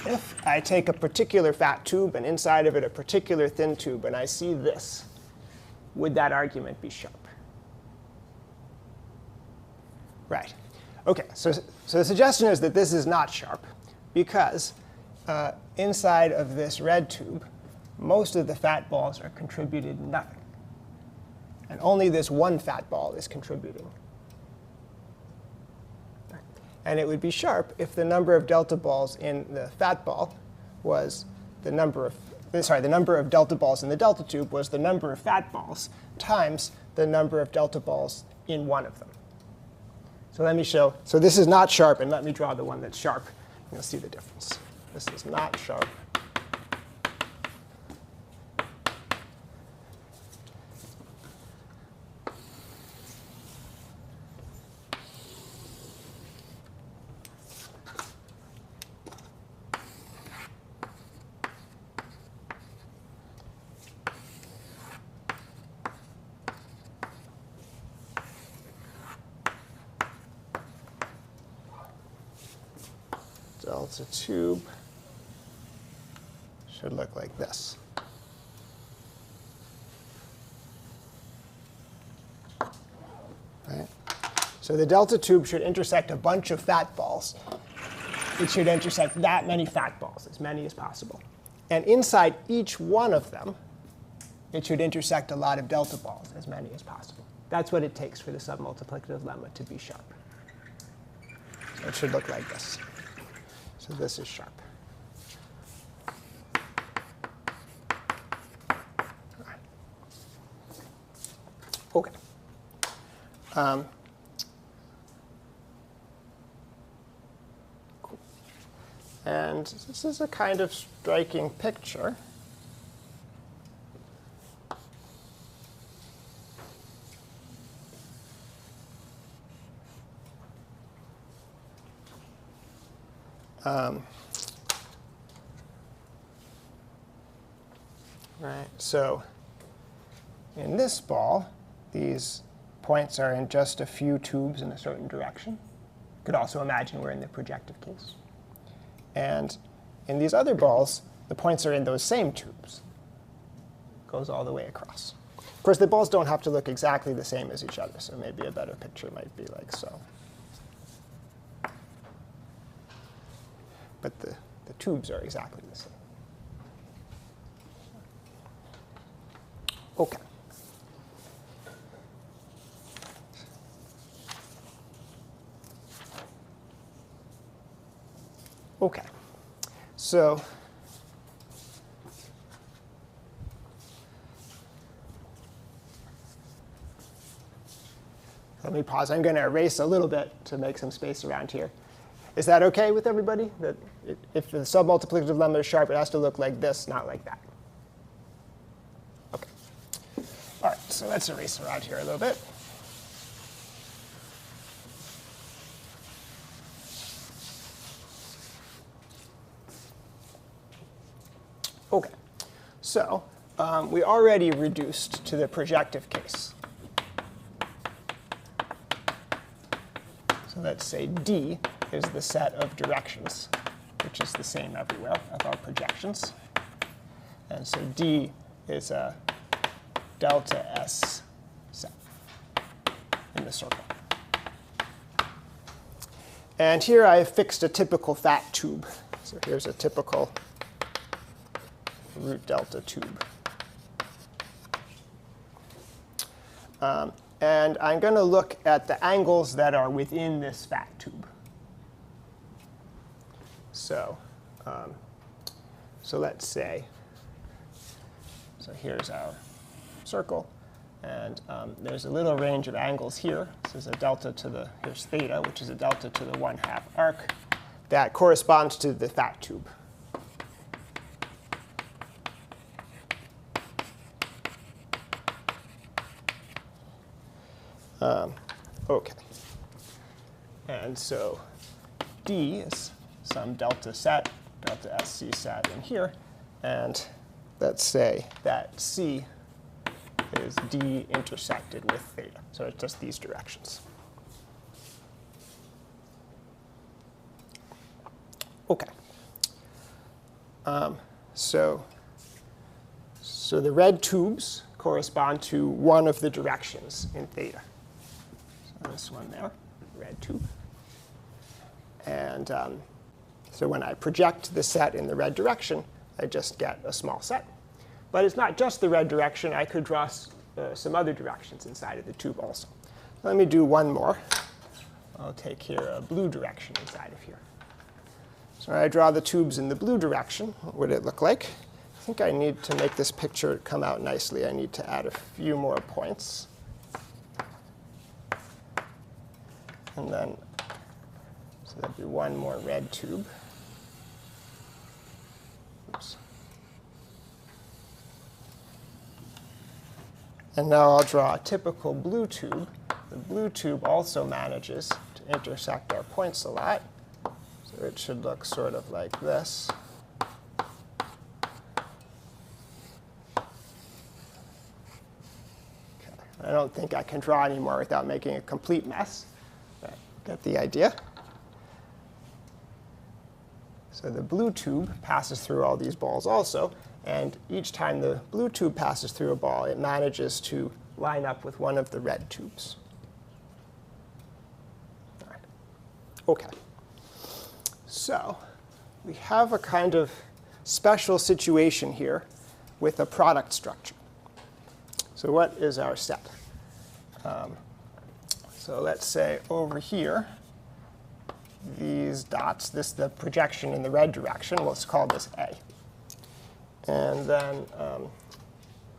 if I take a particular fat tube and inside of it a particular thin tube, and I see this, would that argument be sharp? Right. OK, so the suggestion is that this is not sharp because inside of this red tube, most of the fat balls are contributed nothing. And only this one fat ball is contributing. And it would be sharp if the number of delta balls in the fat ball was the number of delta balls in the delta tube was the number of fat balls times the number of delta balls in one of them. So let me show. So this is not sharp, and let me draw the one that's sharp. You'll see the difference. This is not sharp. Delta tube should look like this. Right? So the delta tube should intersect a bunch of fat balls. It should intersect that many fat balls, as many as possible. And inside each one of them, it should intersect a lot of delta balls, as many as possible. That's what it takes for the submultiplicative lemma to be sharp. So it should look like this. So this is sharp. OK. Cool. And this is a kind of striking picture. Right, so in this ball, these points are in just a few tubes in a certain direction. You could also imagine we're in the projective case. And in these other balls, the points are in those same tubes. Goes all the way across. Of course, the balls don't have to look exactly the same as each other, so maybe a better picture might be like so. But the tubes are exactly the same. OK. OK. So let me pause. I'm going to erase a little bit to make some space around here. Is that OK with everybody? That if the submultiplicative lemma is sharp, it has to look like this, not like that. OK. All right, so let's erase around here a little bit. OK. So we already reduced to the projective case. So let's say D is the set of directions, which is the same everywhere of our projections. And so D is a delta S set in the circle. And here I have fixed a typical fat tube. So here's a typical root delta tube. And I'm going to look at the angles that are within this fat tube. So let's say, so here's our circle. And there's a little range of angles here. This is a delta to the, here's theta, which is a delta to the 1/2 arc. That corresponds to the fat tube. OK. And so D is some delta set, delta SC set in here. And let's say that C is D intersected with theta. So it's just these directions. OK. So the red tubes correspond to one of the directions in theta. So this one there, red tube. And so when I project the set in the red direction, I just get a small set. But it's not just the red direction. I could draw some other directions inside of the tube also. Let me do one more. I'll take here a blue direction inside of here. So I draw the tubes in the blue direction. What would it look like? I think I need to make this picture come out nicely. I need to add a few more points. And then, so that'd be one more red tube. Oops. And now I'll draw a typical blue tube. The blue tube also manages to intersect our points a lot. So it should look sort of like this. Okay. I don't think I can draw anymore without making a complete mess. But get the idea. So the blue tube passes through all these balls also. And each time the blue tube passes through a ball, it manages to line up with one of the red tubes. All right. OK. So we have a kind of special situation here with a product structure. So what is our set? So let's say over here, these dots, this is the projection in the red direction. Let's call this A. And then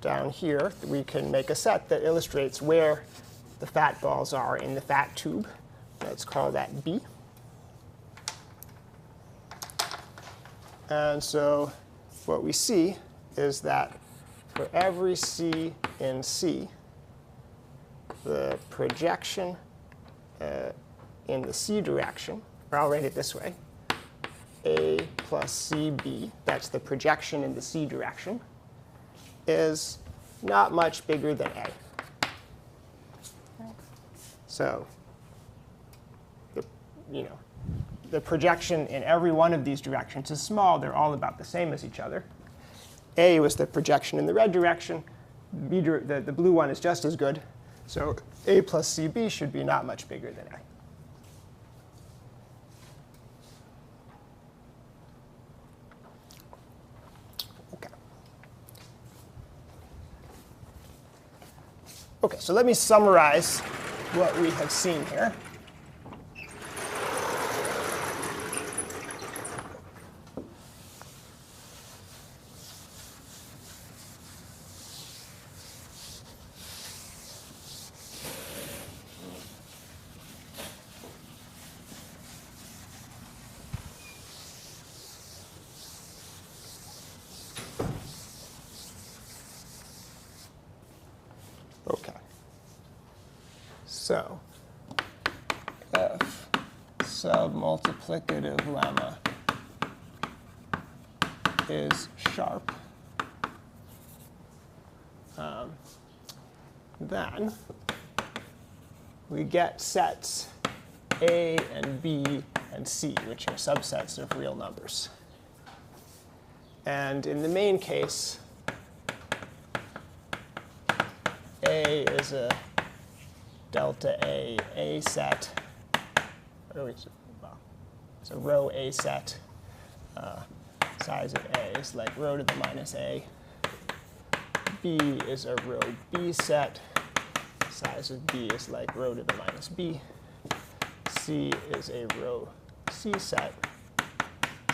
down here, we can make a set that illustrates where the fat balls are in the fat tube. Let's call that B. And so what we see is that for every C in C, the projection in the C direction, or I'll write it this way, A plus CB, that's the projection in the C direction, is not much bigger than A. So the projection in every one of these directions is small. They're all about the same as each other. A was the projection in the red direction. the blue one is just as good. So a plus cb should be not much bigger than a. Okay, so let me summarize what we have seen here. So if submultiplicative lemma is sharp, then we get sets A and B and C, which are subsets of real numbers. And in the main case, A is a delta A set, it's a row A set, size of A is like rho to the minus A. B is a row B set, size of B is like rho to the minus B. C is a row C set,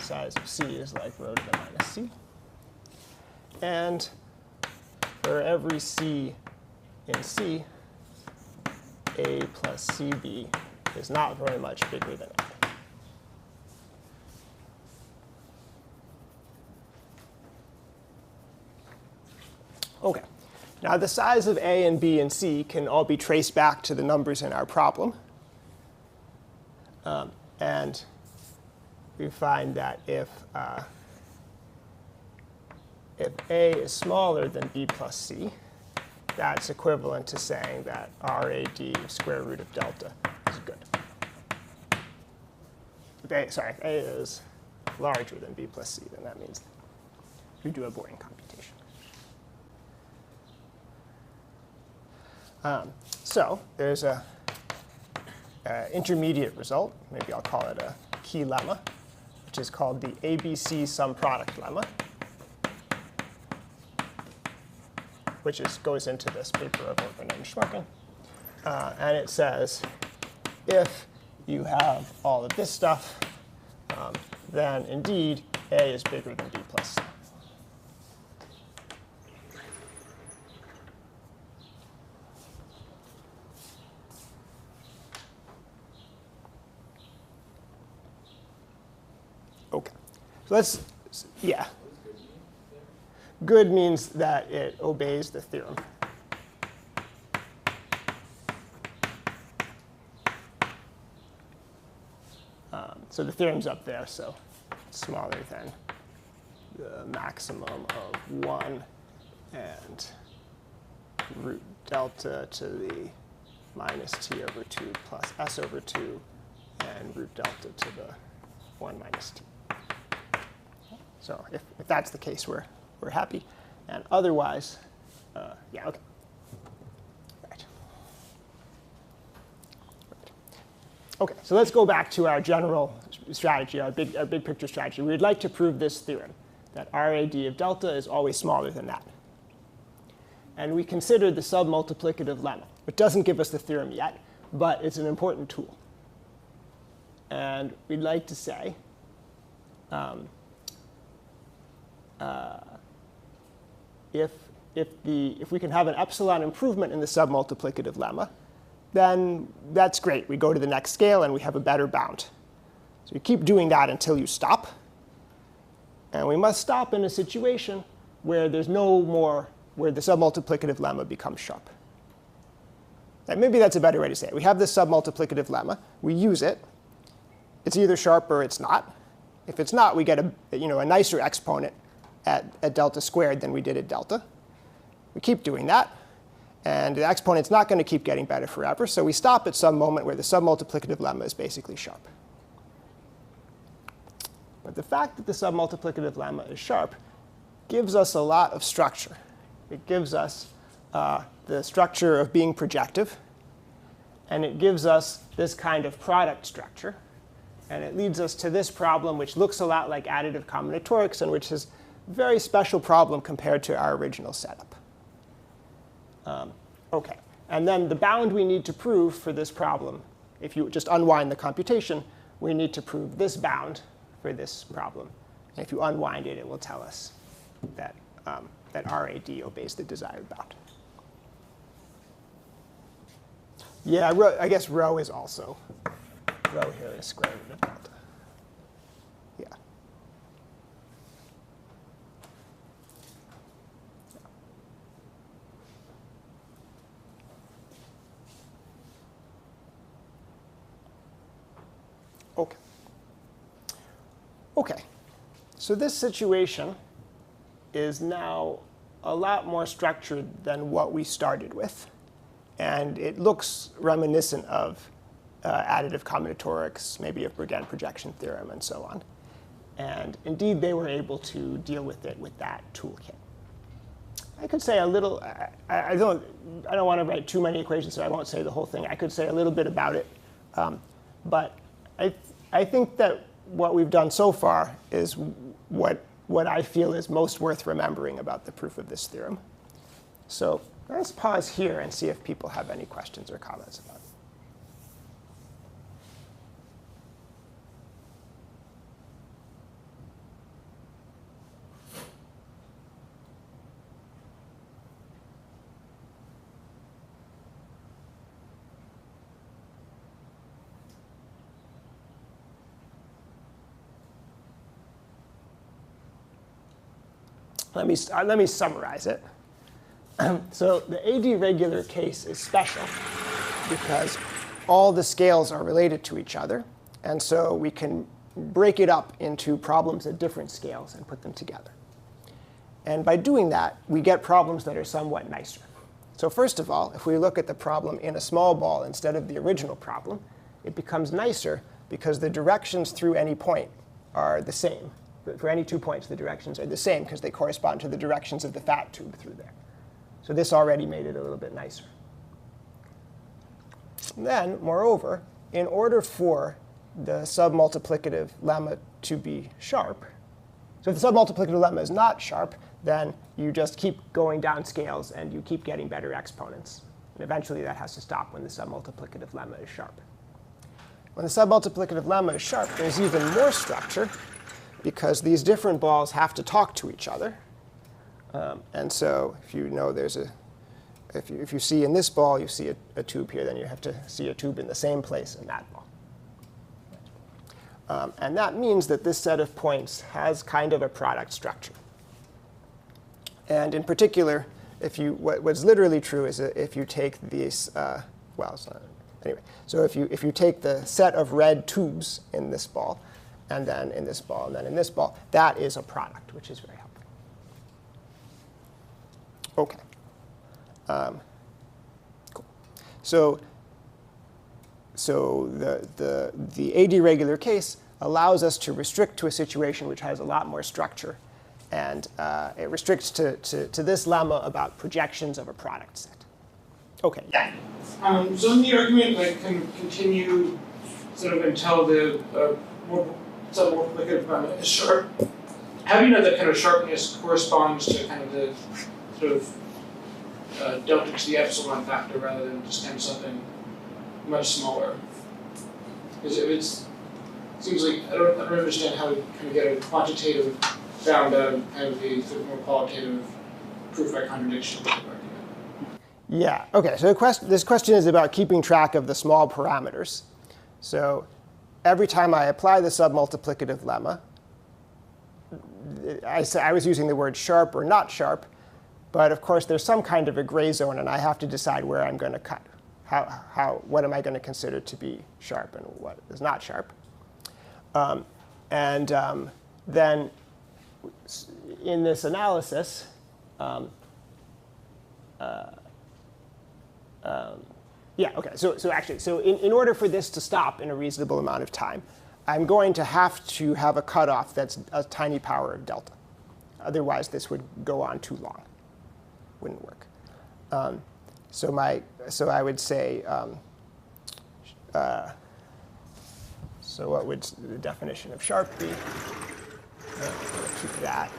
size of C is like rho to the minus C. And for every C in C, A plus CB is not very much bigger than A. Okay, now the size of A and B and C can all be traced back to the numbers in our problem. And we find that if A is smaller than B plus C, that's equivalent to saying that RAD square root of delta is good. If A is larger than B plus C, then that means we do a boring computation. So there's a intermediate result, maybe I'll call it a key lemma, which is called the ABC sum product lemma, which goes into this paper of Orponen and Shmerkin. And it says, if you have all of this stuff, then indeed A is bigger than B plus C. Okay, so good means that it obeys the theorem. So the theorem's up there, so it's smaller than the maximum of 1 and root delta to the minus t over 2 plus s over 2 and root delta to the 1 minus t. So if that's the case, we're happy. And otherwise, yeah, OK. Right. OK, so let's go back to our general strategy, our big picture strategy. We'd like to prove this theorem, that RAD of delta is always smaller than that. And we consider the submultiplicative lemma. It doesn't give us the theorem yet, but it's an important tool. And we'd like to say, if we can have an epsilon improvement in the submultiplicative lemma, then that's great. We go to the next scale and we have a better bound. So you keep doing that until you stop. And we must stop in a situation where there's no more, where the submultiplicative lemma becomes sharp. And maybe that's a better way to say it. We have this submultiplicative lemma. We use it. It's either sharp or it's not. If it's not, we get a nicer exponent at delta squared than we did at delta. We keep doing that. And the exponent's not going to keep getting better forever. So we stop at some moment where the submultiplicative lemma is basically sharp. But the fact that the submultiplicative lemma is sharp gives us a lot of structure. It gives us the structure of being projective. And it gives us this kind of product structure. And it leads us to this problem, which looks a lot like additive combinatorics, and which is a very special problem compared to our original setup. OK. And then the bound we need to prove for this problem, if you just unwind the computation, we need to prove this bound for this problem. And if you unwind it, it will tell us that, that RAD obeys the desired bound. Yeah, I guess rho is also, rho here is square root of delta. Yeah. OK. OK. So this situation is now a lot more structured than what we started with. And it looks reminiscent of additive combinatorics, maybe of Brigand projection theorem, and so on. And indeed, they were able to deal with it with that toolkit. I could say a little. I don't want to write too many equations, so I won't say the whole thing. I could say a little bit about it. But I think that what we've done so far is what I feel is most worth remembering about the proof of this theorem. So let's pause here and see if people have any questions or comments about it. Let me summarize it. So the AD regular case is special because all the scales are related to each other. And so we can break it up into problems at different scales and put them together. And by doing that, we get problems that are somewhat nicer. So first of all, if we look at the problem in a small ball instead of the original problem, it becomes nicer because the directions through any point are the same. For any 2 points, the directions are the same because they correspond to the directions of the fat tube through there. So this already made it a little bit nicer. Then, moreover, in order for the submultiplicative lemma to be sharp, so if the submultiplicative lemma is not sharp, then you just keep going down scales and you keep getting better exponents. And eventually that has to stop when the submultiplicative lemma is sharp. When the submultiplicative lemma is sharp, there's even more structure because these different balls have to talk to each other. And so if you know there's if you see in this ball, you see a tube here, then you have to see a tube in the same place in that ball. And that means that this set of points has kind of a product structure. And in particular, what's literally true is that if you take these, well, it's not, anyway. So if you take the set of red tubes in this ball, and then in this ball, and then in this ball, that is a product, which is very helpful. OK. Cool. So the AD regular case allows us to restrict to a situation which has a lot more structure. And it restricts to this lemma about projections of a product set. OK. Yeah. So in the argument, like, can continue sort of until the submultiplicative lemma is sharp. How do you know that kind of sharpness corresponds to kind of the sort of delta to the epsilon factor rather than just kind of something much smaller? Because it seems like I don't understand how to kind of get a quantitative bound out of kind of the sort of more qualitative proof by contradiction argument. Yeah. OK. So this question is about keeping track of the small parameters. So every time I apply the submultiplicative lemma, I was using the word sharp or not sharp. But of course, there's some kind of a gray zone, and I have to decide where I'm going to cut. What am I going to consider to be sharp and what is not sharp? Then in this analysis, yeah, OK. So actually, in order for this to stop in a reasonable amount of time, I'm going to have a cutoff that's a tiny power of delta. Otherwise, this would go on too long. Wouldn't work. So I would say, so what would the definition of sharp be? We'll keep that.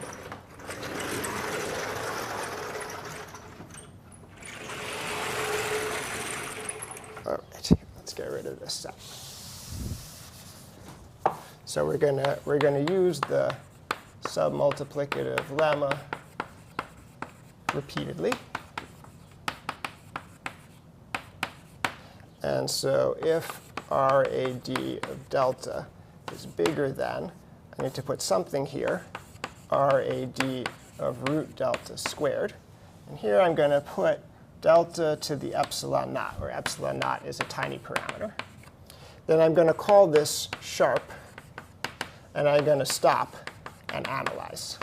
All right, let's get rid of this set. So we're gonna use the submultiplicative lemma repeatedly. And so if RAD of delta is bigger than, I need to put something here, RAD of root delta squared. And here I'm going to put delta to the epsilon naught, where epsilon naught is a tiny parameter. Then I'm going to call this sharp, and I'm going to stop and analyze.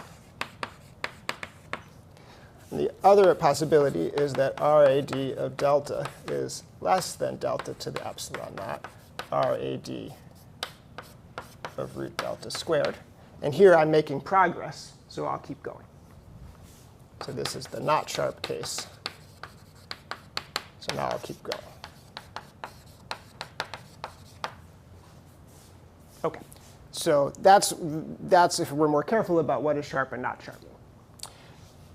And the other possibility is that RAD of delta is less than delta to the epsilon naught, RAD of root delta squared. And here I'm making progress, so I'll keep going. So this is the not sharp case. So now I'll keep going. OK. So that's if we're more careful about what is sharp and not sharp.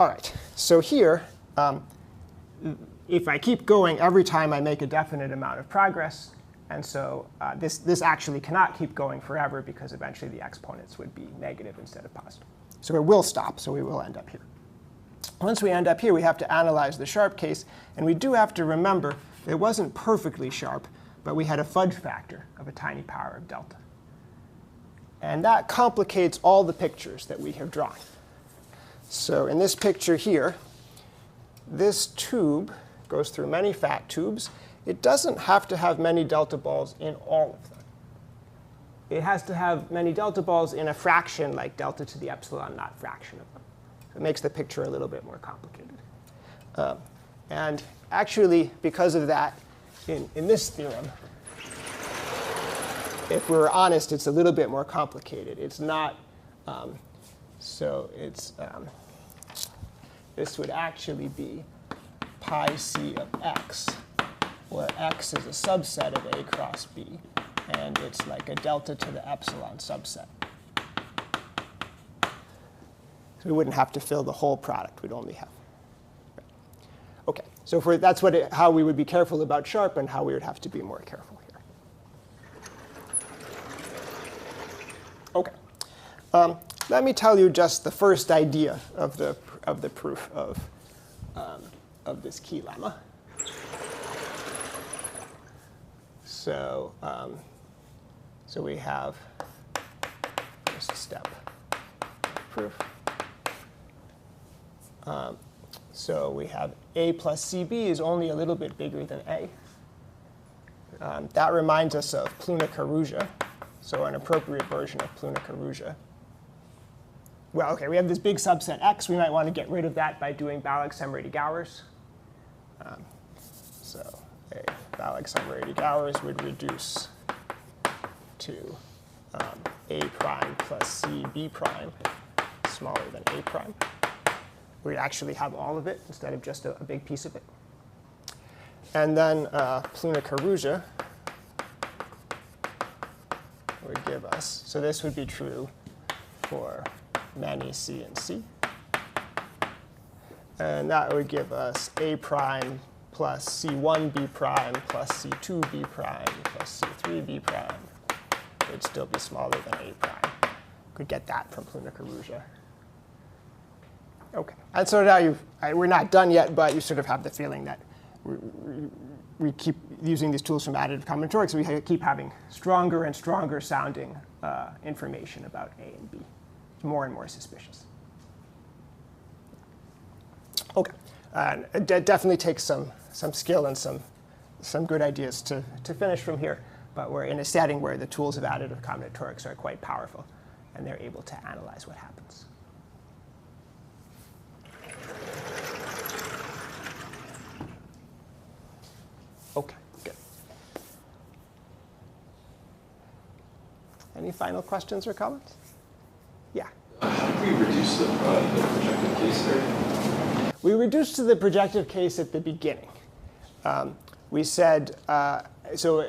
All right. So here, if I keep going every time I make a definite amount of progress, and so this actually cannot keep going forever because eventually the exponents would be negative instead of positive. So it will stop, so we will end up here. Once we end up here, we have to analyze the sharp case. And we do have to remember it wasn't perfectly sharp, but we had a fudge factor of a tiny power of delta. And that complicates all the pictures that we have drawn. So in this picture here, this tube goes through many fat tubes. It doesn't have to have many delta balls in all of them. It has to have many delta balls in a fraction like delta to the epsilon naught fraction of them. It makes the picture a little bit more complicated. And actually, because of that, in this theorem, if we're honest, it's a little bit more complicated. It's not, so it's, this would actually be pi c of x, where x is a subset of A cross B, and it's like a delta to the epsilon subset. So we wouldn't have to fill the whole product. We'd only have. Right. OK, so that's how we would be careful about sharp and how we would have to be more careful here. OK. Let me tell you just the first idea of the proof of this key lemma. So we have first step proof. So we have A plus CB is only a little bit bigger than A. That reminds us of Pluna-Karuja, so an appropriate version of Pluna-Karuja. Well, OK, we have this big subset X. We might want to get rid of that by doing Balog-Semrady-Gowers. So Balog-Semrady-Gowers would reduce to A prime plus CB prime smaller than A prime. We actually have all of it instead of just a big piece of it. And then Pluna-Karuja would give us, so this would be true for many C and C. And that would give us A prime plus C1b prime plus C2b prime plus C3b prime. It would still be smaller than A prime. Could get that from Pluna-Karuja. OK. And so now we're not done yet, but you sort of have the feeling that we keep using these tools from additive combinatorics, so we keep having stronger and stronger sounding information about A and B. It's more and more suspicious. OK. It definitely takes some skill and some good ideas to finish from here. But we're in a setting where the tools of additive combinatorics are quite powerful, and they're able to analyze what happens. OK, good. Any final questions or comments? Yeah. How do we reduce the projected case there? We reduced to the projective case at the beginning. We said, so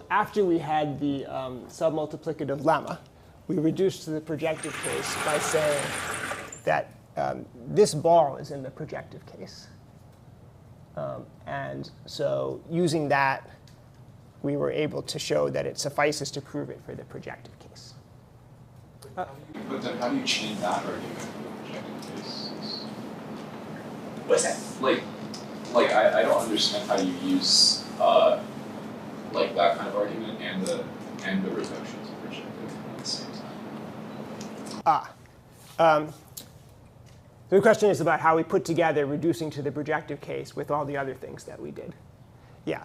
after we had the submultiplicative lemma, we reduced to the projective case by saying that this ball is in the projective case. And so using that, we were able to show that it suffices to prove it for the projective case. But then how do you chain that argument for the projective case? What's that? Like I don't understand how you use like that kind of argument and the reduction to projective at the same time. So the question is about how we put together reducing to the projective case with all the other things that we did. Yeah.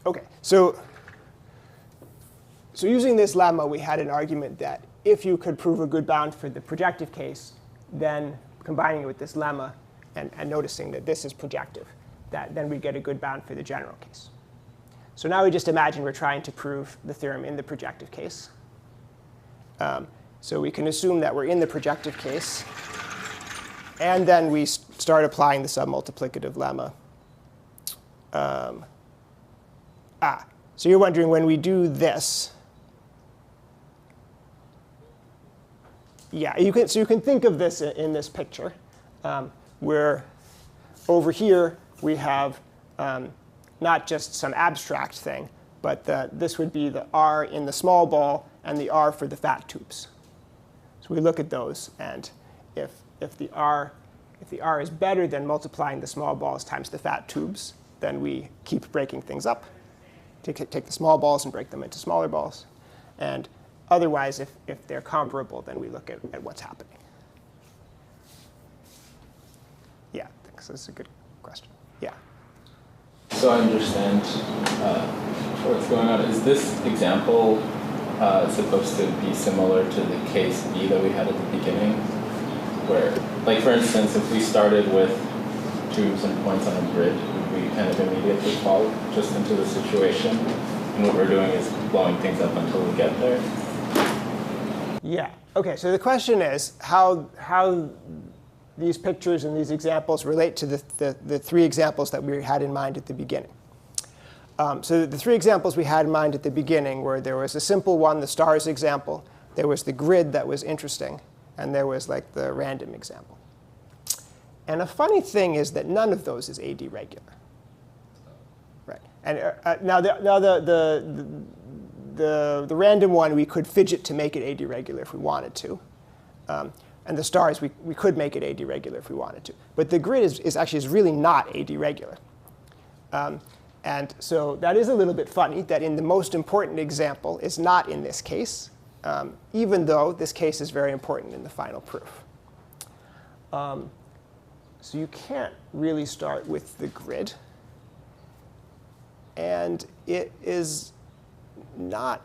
OK, so using this lemma, we had an argument that if you could prove a good bound for the projective case, then combining it with this lemma and noticing that this is projective, that then we get a good bound for the general case. So now we just imagine we're trying to prove the theorem in the projective case. So we can assume that we're in the projective case. And then we start applying the submultiplicative lemma. So you're wondering, when we do this, yeah, so you can think of this in this picture, where over here we have not just some abstract thing, but this would be the R in the small ball and the R for the fat tubes. So we look at those, and if the R is better than multiplying the small balls times the fat tubes, then we keep breaking things up. Take the small balls and break them into smaller balls. And otherwise, if they're comparable, then we look at what's happening. Yeah, thanks. That's a good question. Yeah. So I understand what's going on. Is this example supposed to be similar to the case B that we had at the beginning? Where, like for instance, if we started with tubes and points on a grid, would we kind of immediately fall just into the situation? And what we're doing is blowing things up until we get there? Yeah. OK, so the question is how these pictures and these examples relate to the three examples that we had in mind at the beginning. So the three examples we had in mind at the beginning were there was a simple one, the stars example. There was the grid that was interesting. And there was like the random example. And a funny thing is that none of those is AD regular. Right. And now the random one, we could fidget to make it AD regular if we wanted to. And the stars, we could make it AD regular if we wanted to. But the grid is actually really not AD regular. And so that is a little bit funny that in the most important example is not in this case, even though this case is very important in the final proof. So you can't really start with the grid. And it is not,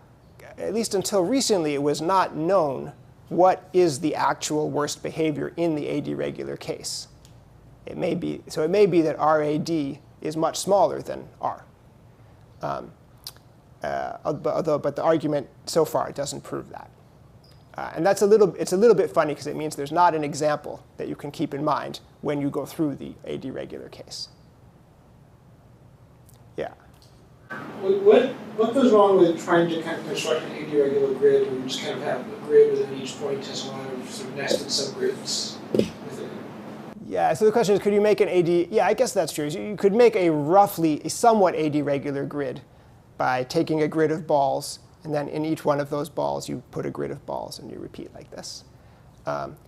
at least until recently, it was not known what is the actual worst behavior in the AD regular case. It may be that RAD is much smaller than R. But the argument so far doesn't prove that. And it's a little bit funny because it means there's not an example that you can keep in mind when you go through the AD regular case. Yeah. What goes wrong with trying to kind of construct an AD regular grid where you just kind of have a grid within each point has a lot of sort of nested subgrids within it? Yeah, so the question is, could you make an AD? Yeah, I guess that's true. You could make a somewhat AD regular grid by taking a grid of balls, and then in each one of those balls, you put a grid of balls, and you repeat like this. But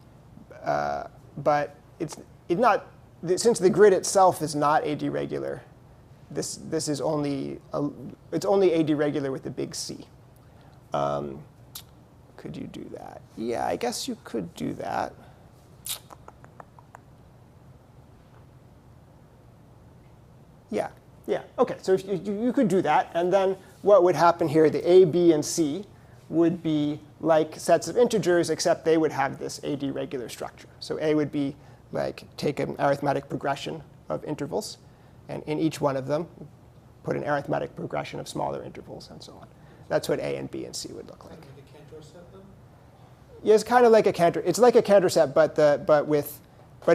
it's not, since the grid itself is not AD regular, this is only it's only AD regular with a big C. Could you do that? Yeah, I guess you could do that. Yeah. OK, so if you could do that. And then what would happen here, the A, B, and C would be like sets of integers, except they would have this AD regular structure. So A would be like take an arithmetic progression of intervals. And in each one of them, put an arithmetic progression of smaller intervals, and so on. That's what A and B and C would look like. Like the Cantor set, Yeah, it's kind of like a Cantor. It's like a Cantor set, but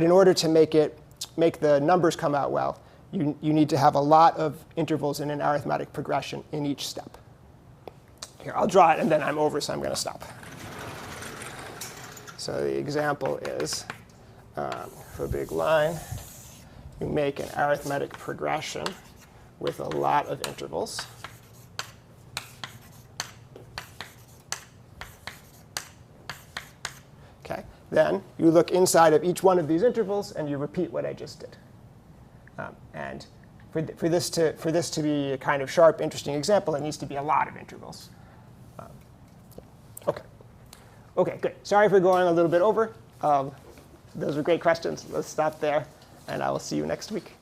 in order to make the numbers come out well, you need to have a lot of intervals in an arithmetic progression in each step. Here, I'll draw it, and then I'm over, so I'm going to stop. So the example is, for a big line, you make an arithmetic progression with a lot of intervals. Okay. Then you look inside of each one of these intervals, and you repeat what I just did. And for this to be a kind of sharp, interesting example, it needs to be a lot of intervals. OK. OK, good. Sorry for going a little bit over. Those were great questions. Let's stop there, and I will see you next week.